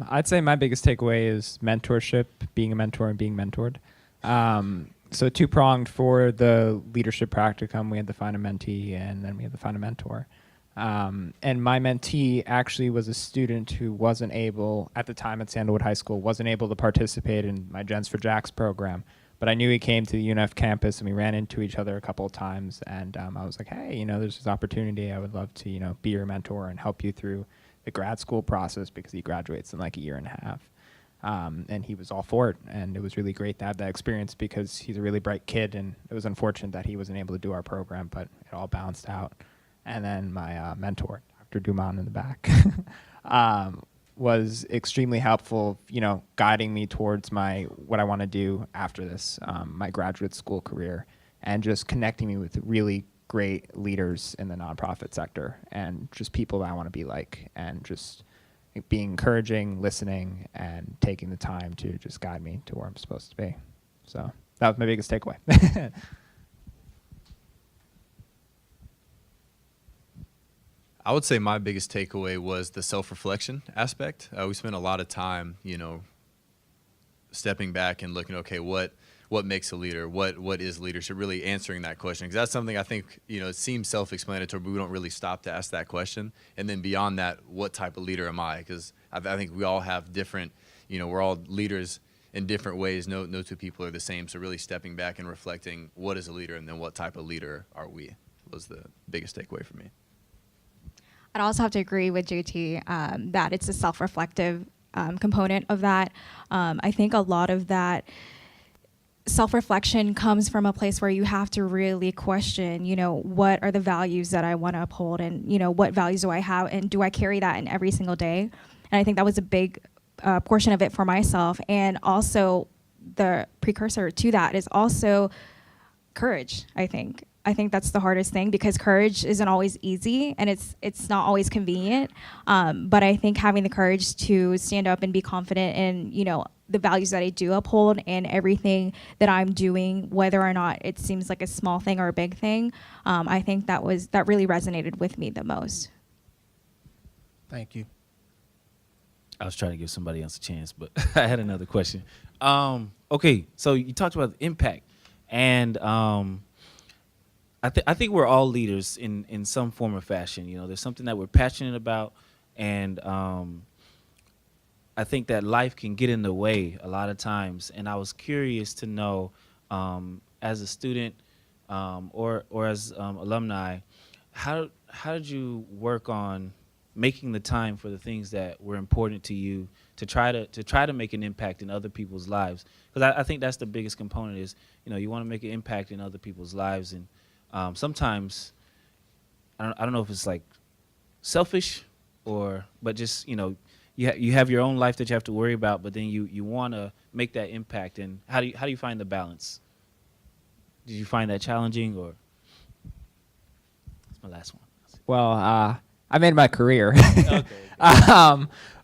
I'd say my biggest takeaway is mentorship, being a mentor and being mentored. So 2-pronged for the leadership practicum. We had to find a mentee, and then we had to find a mentor. And my mentee actually was a student who wasn't able, at the time at Sandalwood High School, wasn't able to participate in my Gens for Jacks program. But I knew he came to the UNF campus, and we ran into each other a couple of times. And I was like, hey, there's this opportunity. I would love to, be your mentor and help you through the grad school process, because he graduates in like a year and a half. And he was all for it, and it was really great to have that experience because he's a really bright kid, and it was unfortunate that he wasn't able to do our program, but it all balanced out. And then my mentor, Dr. Duman in the back, was extremely helpful, guiding me towards what I want to do after this, my graduate school career, and just connecting me with really great leaders in the nonprofit sector and just people that I want to be like, and just being encouraging, listening, and taking the time to just guide me to where I'm supposed to be. So that was my biggest takeaway. I would say my biggest takeaway was the self-reflection aspect. We spent a lot of time, stepping back and looking, okay, what makes a leader? What is leadership? Really answering that question, because that's something I think, it seems self-explanatory, but we don't really stop to ask that question. And then beyond that, what type of leader am I? Because I think we all have different, we're all leaders in different ways. No two people are the same. So really stepping back and reflecting, what is a leader, and then what type of leader are we, was the biggest takeaway for me. I'd also have to agree with JT that it's a self-reflective component of that. I think a lot of that self-reflection comes from a place where you have to really question, what are the values that I want to uphold, and, what values do I have, and do I carry that in every single day? And I think that was a big portion of it for myself. And also the precursor to that is also courage, I think. I think that's the hardest thing, because courage isn't always easy, and it's not always convenient. But I think having the courage to stand up and be confident in, the values that I do uphold and everything that I'm doing, whether or not it seems like a small thing or a big thing, I think that really resonated with me the most. Thank you. I was trying to give somebody else a chance, but I had another question. Okay, so you talked about the impact, and I think we're all leaders in some form or fashion. There's something that we're passionate about, and I think that life can get in the way a lot of times. And I was curious to know, as a student or as alumni, how did you work on making the time for the things that were important to you to try to make an impact in other people's lives? Because I think that's the biggest component is, you want to make an impact in other people's lives, and sometimes I don't know if it's like selfish but just, you have your own life that you have to worry about, but then you want to make that impact. And how do you find the balance? Did you find that challenging, or? That's my last one. Well, I made my career. Okay.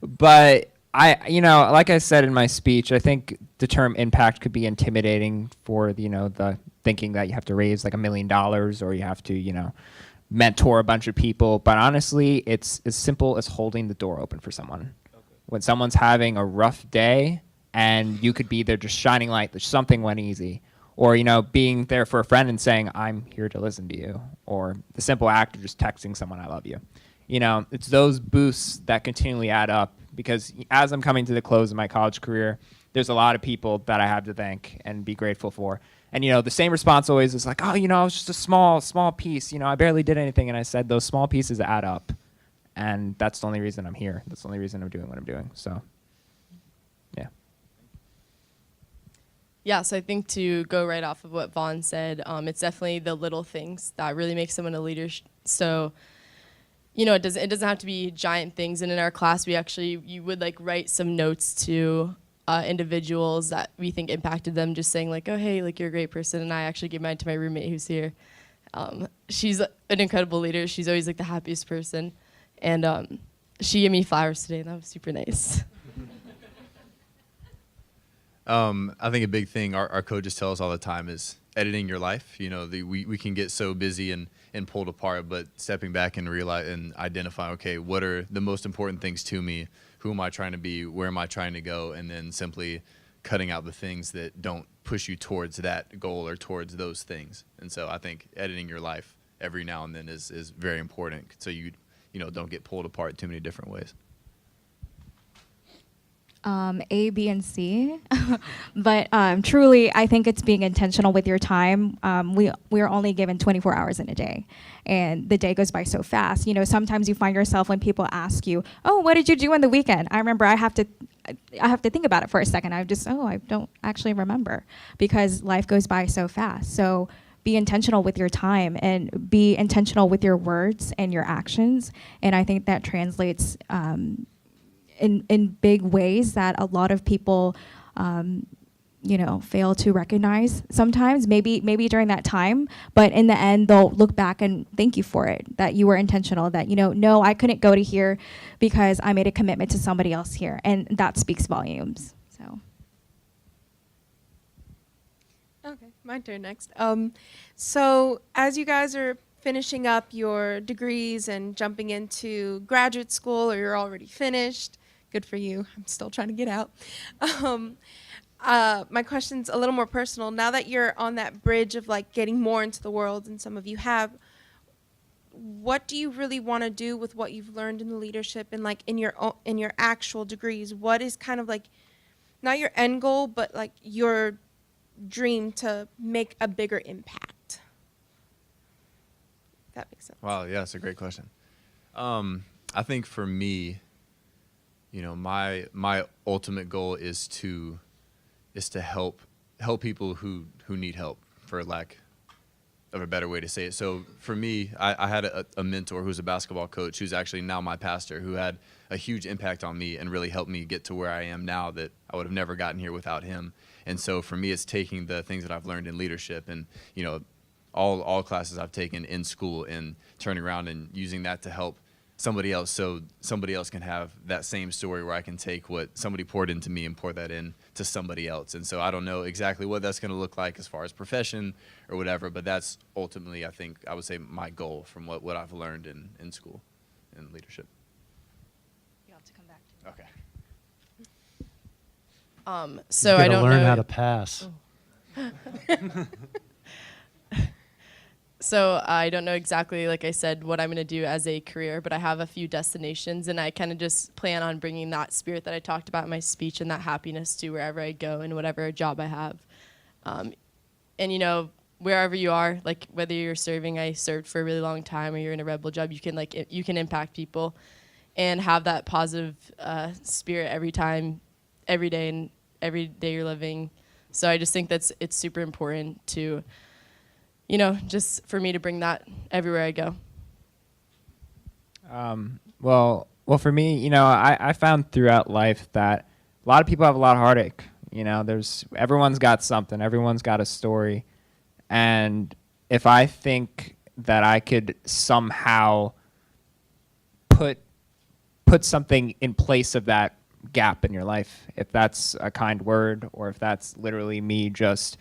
But like I said in my speech, I think the term impact could be intimidating for, the thinking that you have to raise like $1 million or you have to, mentor a bunch of people. But honestly, it's as simple as holding the door open for someone. Okay. When someone's having a rough day and you could be there just shining light that something went easy, or, being there for a friend and saying, I'm here to listen to you, or the simple act of just texting someone, I love you. It's those boosts that continually add up, because as I'm coming to the close of my college career, there's a lot of people that I have to thank and be grateful for. And, the same response always is like, oh, I was just a small piece. I barely did anything. And I said, those small pieces add up. And that's the only reason I'm here. That's the only reason I'm doing what I'm doing. So, yeah. Yeah, so I think to go right off of what Vaughn said, it's definitely the little things that really make someone a leader. So, it doesn't have to be giant things. And in our class, you would write some notes to individuals that we think impacted them, just saying like, oh, hey, you're a great person. And I actually gave mine to my roommate who's here. She's an incredible leader. She's always the happiest person. And she gave me flowers today, and that was super nice. I think a big thing our coaches tell us all the time is editing your life. We can get so busy and pulled apart, but stepping back and realize and identify, okay, what are the most important things to me? Who am I trying to be? Where am I trying to go? And then simply cutting out the things that don't push you towards that goal or towards those things. And so I think editing your life every now and then is very important, so you don't get pulled apart too many different ways. A, B, and C. But truly, I think it's being intentional with your time. We are only given 24 hours in a day, and the day goes by so fast. Sometimes you find yourself when people ask you, "Oh, what did you do on the weekend?" I remember I have to think about it for a second. I don't actually remember, because life goes by so fast. So be intentional with your time and be intentional with your words and your actions. And I think that translates in big ways that a lot of people, fail to recognize sometimes, maybe during that time, but in the end, they'll look back and thank you for it, that you were intentional, that, no, I couldn't go to here because I made a commitment to somebody else here. And that speaks volumes, so. Okay, my turn next. So as you guys are finishing up your degrees and jumping into graduate school, or you're already finished, good for you. I'm still trying to get out. My question's a little more personal. Now that you're on that bridge of like getting more into the world, and some of you have, what do you really want to do with what you've learned in the leadership and like in your actual degrees? What is kind of like, not your end goal, but like your dream to make a bigger impact? If that makes sense. Wow, yeah, that's a great question. I think for me, my ultimate goal is to help people who need help, for lack of a better way to say it. So for me, I had a mentor who's a basketball coach, who's actually now my pastor, who had a huge impact on me and really helped me get to where I am now, that I would have never gotten here without him. And so for me, it's taking the things that I've learned in leadership and, all classes I've taken in school, and turning around and using that to help somebody else, so somebody else can have that same story, where I can take what somebody poured into me and pour that in to somebody else. And so I don't know exactly what that's going to look like as far as profession or whatever, but that's ultimately, I would say, my goal from what I've learned in school in leadership. You have to come back to Okay. So You I gotta don't learn know. how to pass. So I don't know exactly, like I said, what I'm going to do as a career, but I have a few destinations, and I kind of just plan on bringing that spirit that I talked about in my speech and that happiness to wherever I go and whatever job I have. And wherever you are, like whether you're serving, I served for a really long time, or you're in a rebel job, you can impact people and have that positive spirit every day, and every day you're living. So I just think it's super important to, just for me to bring that everywhere I go. Well, for me, I found throughout life that a lot of people have a lot of heartache. Everyone's got something, everyone's got a story, and if I think that I could somehow put something in place of that gap in your life, if that's a kind word, or if that's literally me just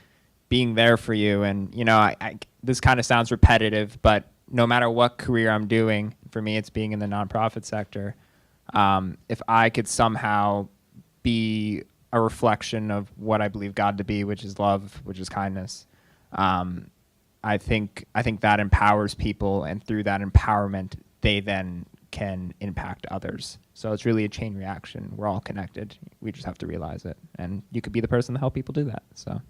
being there for you. And this kind of sounds repetitive, but no matter what career I'm doing, for me it's being in the nonprofit sector. If I could somehow be a reflection of what I believe God to be, which is love, which is kindness, I think that empowers people, and through that empowerment, they then can impact others. So it's really a chain reaction. We're all connected. We just have to realize it, and you could be the person to help people do that. So.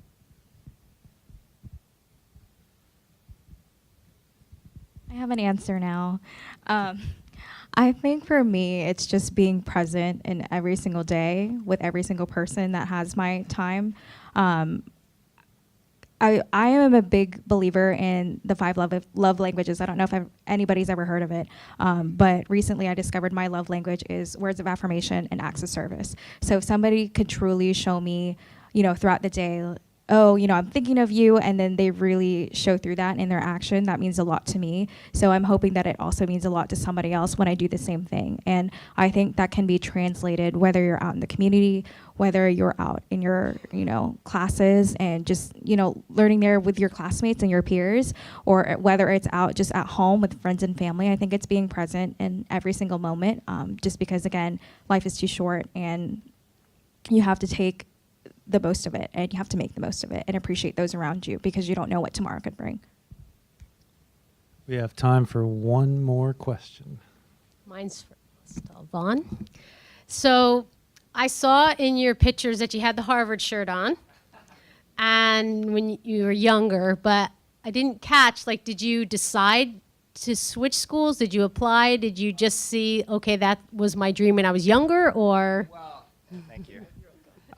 I have an answer now. I think for me, it's just being present in every single day with every single person that has my time. I am a big believer in the 5 love languages. I don't know if anybody's ever heard of it, but recently I discovered my love language is words of affirmation and acts of service. So if somebody could truly show me, throughout the day, oh, I'm thinking of you, and then they really show through that in their action, that means a lot to me. So I'm hoping that it also means a lot to somebody else when I do the same thing. And I think that can be translated whether you're out in the community, whether you're out in your, classes and just, learning there with your classmates and your peers, or whether it's out just at home with friends and family. I think it's being present in every single moment, just because, again, life is too short, and you have to take the most of it, and you have to make the most of it and appreciate those around you, because you don't know what tomorrow could bring. We have time for one more question. Mine's for Vaughn. So I saw in your pictures that you had the Harvard shirt on, and when you were younger, but I didn't catch, like, did you decide to switch schools? Did you apply? Did you just see, okay, that was my dream when I was younger, or? Thank you.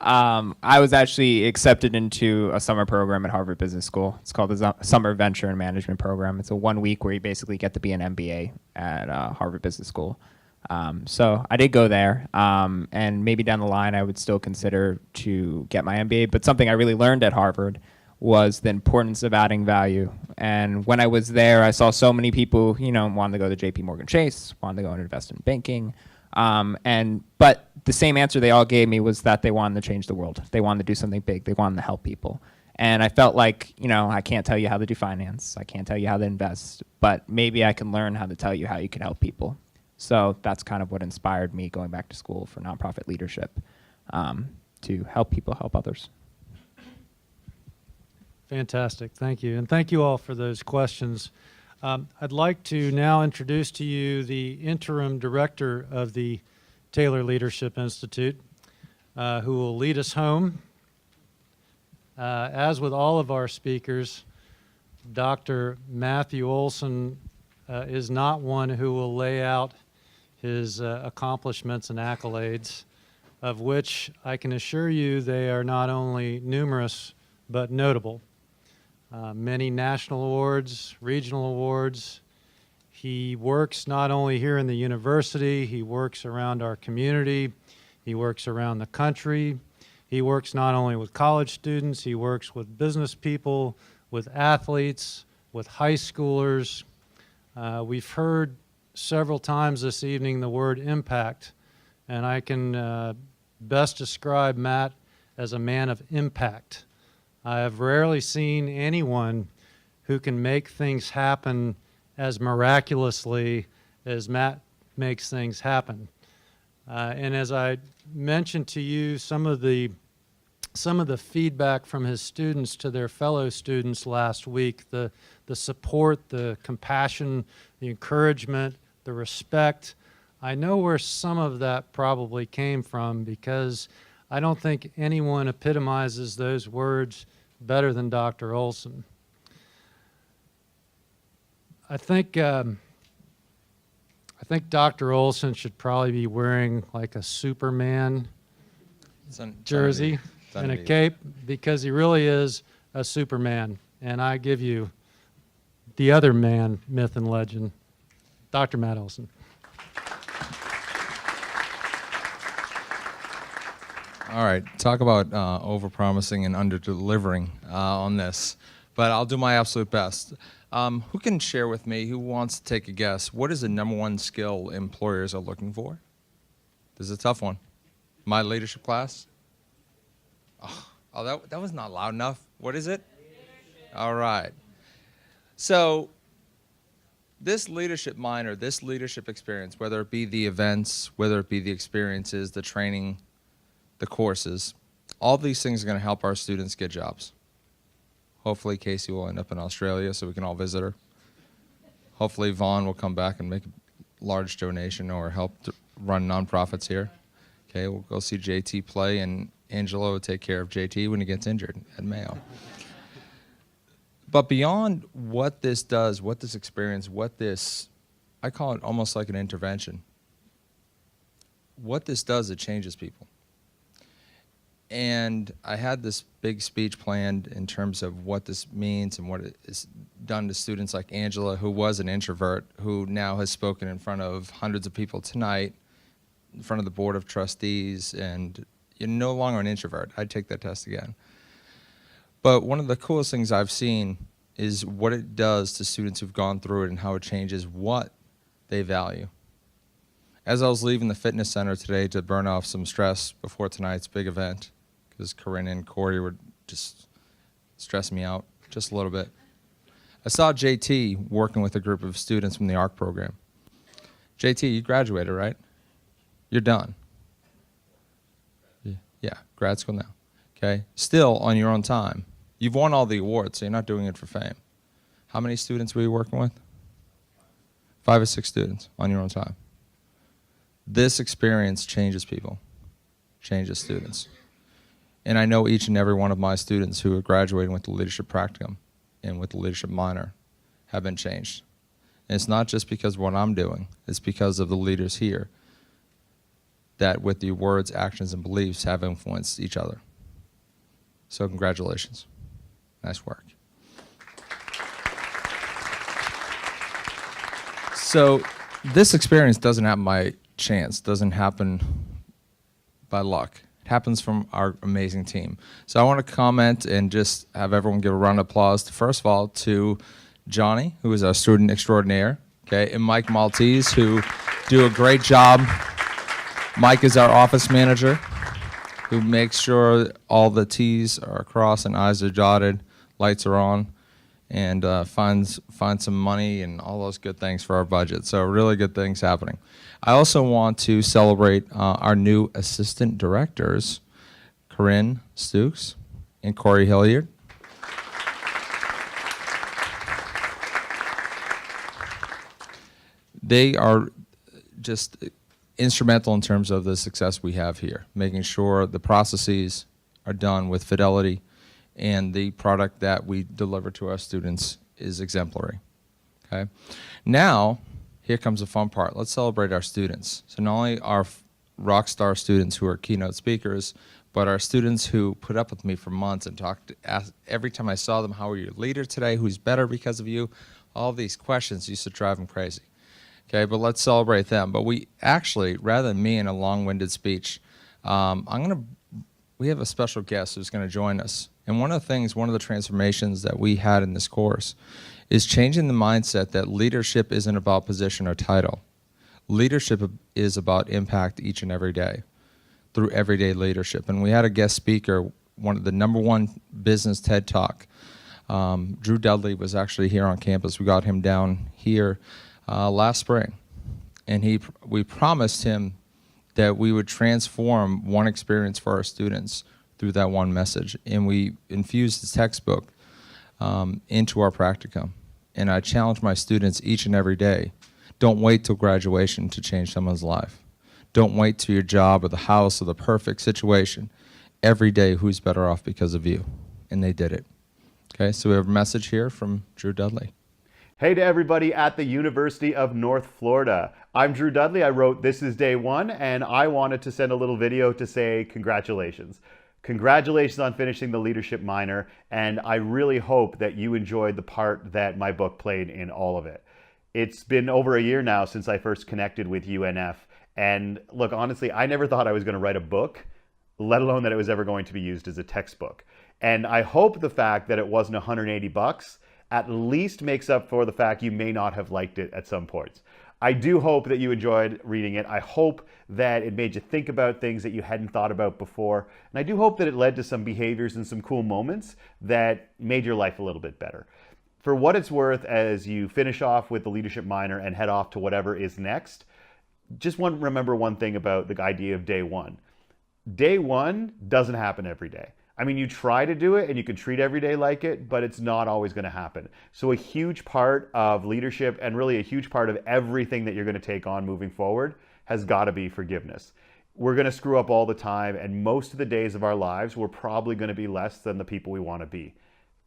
I was actually accepted into a summer program at Harvard Business School. It's called the Summer Venture and Management Program. It's a 1 week where you basically get to be an MBA at Harvard Business School. So I did go there, and maybe down the line I would still consider to get my MBA. But something I really learned at Harvard was the importance of adding value. And when I was there, I saw so many people, wanted to go to JP Morgan Chase, wanted to go and invest in banking. But the same answer they all gave me was that they wanted to change the world. They wanted to do something big. They wanted to help people. And I felt like, I can't tell you how to do finance. I can't tell you how to invest, but maybe I can learn how to tell you how you can help people. So that's kind of what inspired me going back to school for nonprofit leadership, to help people help others. Fantastic. Thank you. And thank you all for those questions. I'd like to now introduce to you the interim director of the Taylor Leadership Institute, who will lead us home. As with all of our speakers, Dr. Matthew Olson is not one who will lay out his accomplishments and accolades, of which I can assure you they are not only numerous but notable. Many national awards, regional awards. He works not only here in the university, he works around our community, he works around the country. He works not only with college students, he works with business people, with athletes, with high schoolers. We've heard several times this evening the word impact, and I can best describe Matt as a man of impact. I have rarely seen anyone who can make things happen as miraculously as Matt makes things happen. And as I mentioned to you, some of the feedback from his students to their fellow students last week, the support, the compassion, the encouragement, the respect, I know where some of that probably came from, because I don't think anyone epitomizes those words better than Dr. Olson. I think Dr. Olson should probably be wearing like a Superman jersey and a cape, because he really is a Superman. And I give you the other man, myth and legend, Dr. Matt Olson. All right, talk about over-promising and under-delivering on this, but I'll do my absolute best. Who can share with me, who wants to take a guess, what is the #1 skill employers are looking for? This is a tough one. My leadership class? Oh, that was not loud enough. What is it? All right. So this leadership minor, this leadership experience, whether it be the events, whether it be the experiences, the training, the courses, all these things are going to help our students get jobs. Hopefully Casey will end up in Australia so we can all visit her. Hopefully Vaughn will come back and make a large donation or help to run nonprofits here. Okay, we'll go see JT play, and Angela will take care of JT when he gets injured at Mayo. But beyond what this does, what this experience, I call it almost like an intervention. What this does, it changes people. And I had this big speech planned in terms of what this means and what it has done to students like Angela, who was an introvert, who now has spoken in front of hundreds of people tonight, in front of the board of trustees, and you're no longer an introvert. I'd take that test again. But one of the coolest things I've seen is what it does to students who've gone through it and how it changes what they value. As I was leaving the fitness center today to burn off some stress before tonight's big event, because Corinne and Corey were just stressing me out just a little bit, I saw JT working with a group of students from the ARC program. JT, you graduated, right? You're done. Yeah, grad school now. Okay, still on your own time. You've won all the awards, so you're not doing it for fame. How many students were you working with? 5 or 6 students on your own time. This experience changes people, changes students. And I know each and every one of my students who are graduating with the leadership practicum and with the leadership minor have been changed. And it's not just because of what I'm doing, it's because of the leaders here that with the words, actions, and beliefs have influenced each other. So congratulations. Nice work. So this experience doesn't happen by chance, doesn't happen by luck. It happens from our amazing team. So I want to comment and just have everyone give a round of applause, first of all, to Johnny, who is our student extraordinaire, okay, and Mike Maltese, who do a great job. Mike is our office manager, who makes sure all the T's are crossed and I's are dotted, lights are on, and finds some money and all those good things for our budget. So really good things happening. I also want to celebrate our new assistant directors, Corinne Stukes and Corey Hilliard. They are just instrumental in terms of the success we have here, making sure the processes are done with fidelity and the product that we deliver to our students is exemplary. Okay? Now, here comes the fun part. Let's celebrate our students. So not only our rock star students who are keynote speakers, but our students who put up with me for months and asked every time I saw them, how are your leader today? Who's better because of you? All these questions used to drive them crazy. Okay, but let's celebrate them. But we actually, rather than me in a long-winded speech, we have a special guest who's going to join us. And one of the transformations that we had in this course is changing the mindset that leadership isn't about position or title. Leadership is about impact each and every day through everyday leadership. And we had a guest speaker, one of the #1 business TED Talk. Drew Dudley was actually here on campus. We got him down here last spring, and we promised him that we would transform one experience for our students through that one message, and we infused his textbook into our practicum. And I challenge my students each and every day, don't wait till graduation to change someone's life. Don't wait till your job or the house or the perfect situation. Every day, who's better off because of you? And they did it. Okay, so we have a message here from Drew Dudley. Hey to everybody at the University of North Florida. I'm Drew Dudley. I wrote This Is Day One, and I wanted to send a little video to say congratulations. Congratulations on finishing the leadership minor, and I really hope that you enjoyed the part that my book played in all of it. It's been over a year now since I first connected with UNF, and look, honestly, I never thought I was going to write a book, let alone that it was ever going to be used as a textbook. And I hope the fact that it wasn't $180 at least makes up for the fact you may not have liked it at some points. I do hope that you enjoyed reading it. I hope that it made you think about things that you hadn't thought about before. And I do hope that it led to some behaviors and some cool moments that made your life a little bit better. For what it's worth, as you finish off with the leadership minor and head off to whatever is next, just remember one thing about the idea of day one. Day one doesn't happen every day. I mean, you try to do it and you can treat every day like it, but it's not always going to happen. So a huge part of leadership, and really a huge part of everything that you're going to take on moving forward, has got to be forgiveness. We're going to screw up all the time, and most of the days of our lives, we're probably going to be less than the people we want to be.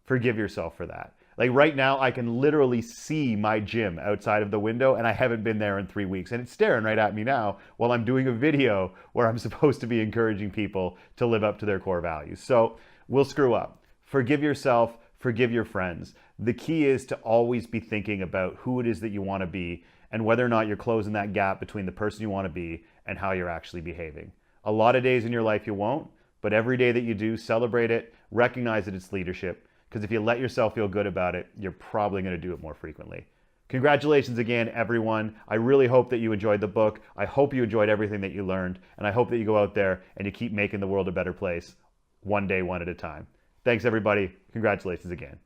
Forgive yourself for that. Like right now, I can literally see my gym outside of the window, and I haven't been there in 3 weeks. And it's staring right at me now while I'm doing a video where I'm supposed to be encouraging people to live up to their core values. So we'll screw up. Forgive yourself, forgive your friends. The key is to always be thinking about who it is that you want to be and whether or not you're closing that gap between the person you want to be and how you're actually behaving. A lot of days in your life you won't, but every day that you do, celebrate it, recognize that it's leadership. Because if you let yourself feel good about it, you're probably going to do it more frequently. Congratulations again, everyone. I really hope that you enjoyed the book. I hope you enjoyed everything that you learned. And I hope that you go out there and you keep making the world a better place, one day, one at a time. Thanks, everybody. Congratulations again.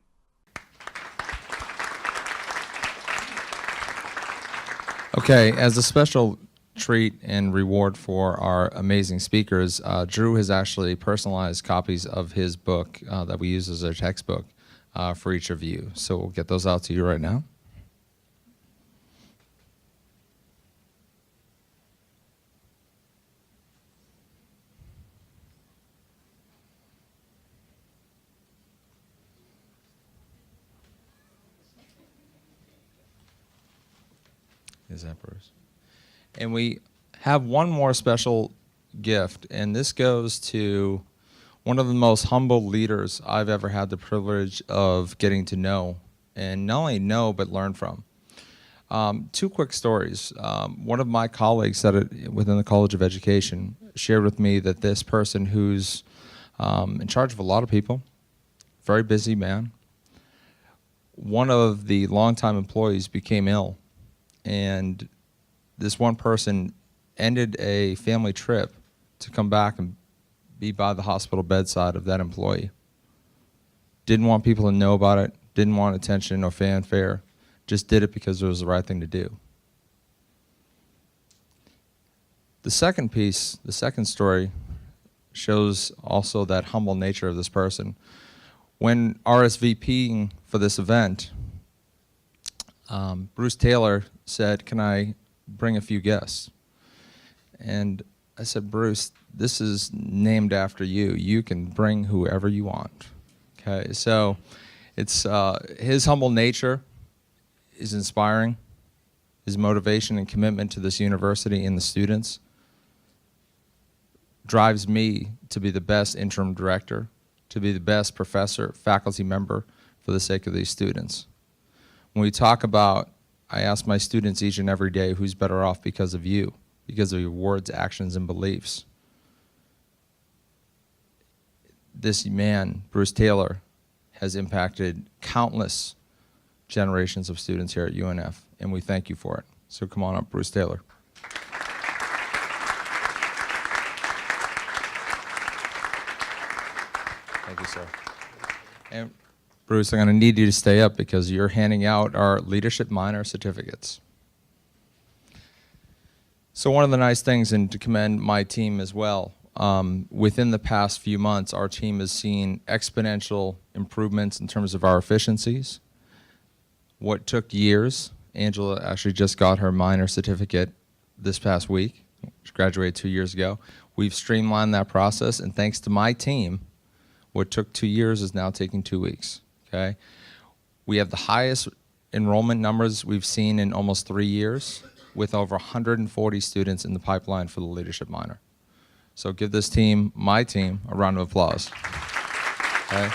Okay, as a special treat and reward for our amazing speakers, Drew has actually personalized copies of his book that we use as our textbook for each of you. So we'll get those out to you right now. Is that Bruce? And we have one more special gift, and this goes to one of the most humble leaders I've ever had the privilege of getting to know, and not only know, but learn from. Two quick stories. One of my colleagues within the College of Education shared with me that this person who's in charge of a lot of people, very busy man, one of the longtime employees became ill, and this one person ended a family trip to come back and be by the hospital bedside of that employee. Didn't want people to know about it, didn't want attention or fanfare, just did it because it was the right thing to do. The second piece, the second story, shows also that humble nature of this person. When RSVPing for this event, Bruce Taylor said, "Can I bring a few guests?" And I said, "Bruce, this is named after you. You can bring whoever you want." Okay, so it's his humble nature is inspiring. His motivation and commitment to this university and the students drives me to be the best interim director, to be the best professor, faculty member for the sake of these students. When we talk about, I ask my students each and every day, who's better off because of you, because of your words, actions, and beliefs. This man, Bruce Taylor, has impacted countless generations of students here at UNF, and we thank you for it. So come on up, Bruce Taylor. Thank you, sir. And Bruce, I'm going to need you to stay up because you're handing out our leadership minor certificates. So one of the nice things, and to commend my team as well, within the past few months, our team has seen exponential improvements in terms of our efficiencies. What took years, Angela actually just got her minor certificate this past week. She graduated 2 years ago. We've streamlined that process, and thanks to my team, what took 2 years is now taking 2 weeks. Okay, we have the highest enrollment numbers we've seen in almost 3 years, with over 140 students in the pipeline for the leadership minor. So give this team, my team, a round of applause. Okay.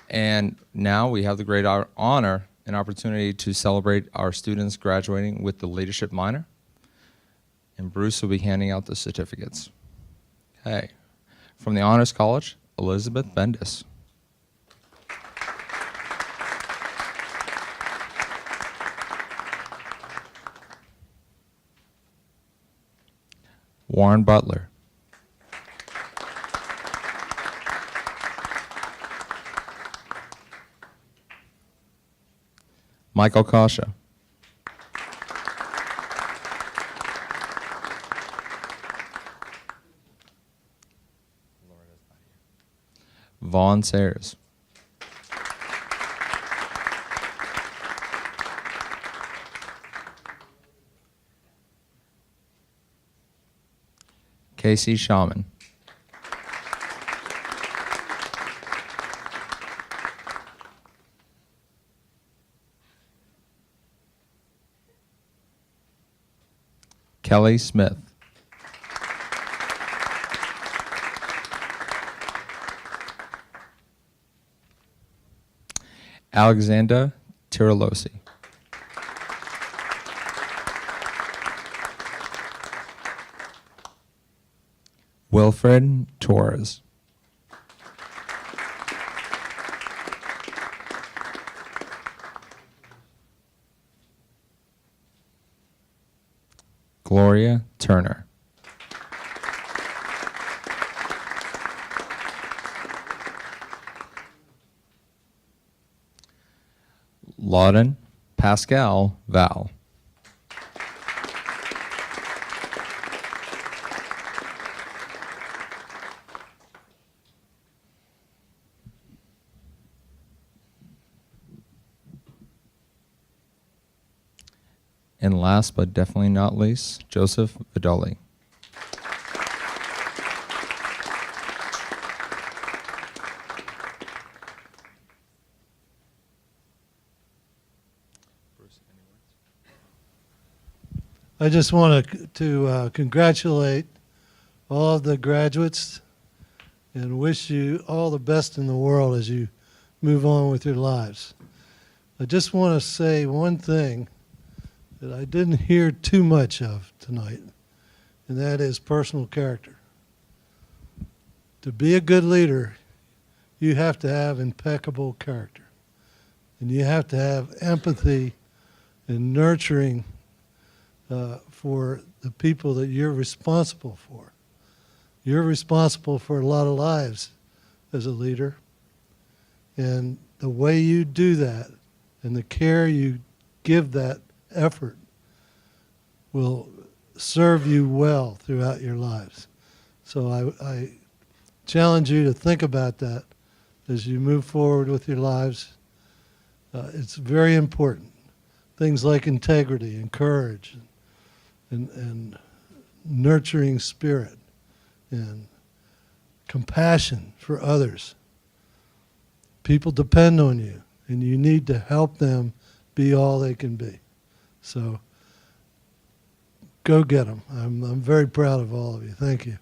And now we have the great honor and opportunity to celebrate our students graduating with the leadership minor. And Bruce will be handing out the certificates. Okay. From the Honors College, Elizabeth Bendis. Warren Butler. Michael Kasha. Vaughn Sayers. Casey Schauman. Kelly Smith. Alexander Tirolosi. Wilfred Torres. Gloria Turner. Lauden Pascal Val. And last but definitely not least, Joseph Vidali. I just want to congratulate all of the graduates and wish you all the best in the world as you move on with your lives. I just want to say one thing that I didn't hear too much of tonight, and that is personal character. To be a good leader, you have to have impeccable character. And you have to have empathy and nurturing for the people that you're responsible for. You're responsible for a lot of lives as a leader. And the way you do that and the care you give that effort will serve you well throughout your lives. So I challenge you to think about that as you move forward with your lives. It's very important. Things like integrity and courage and nurturing spirit and compassion for others. People depend on you, and you need to help them be all they can be. So go get them. I'm very proud of all of you. Thank you.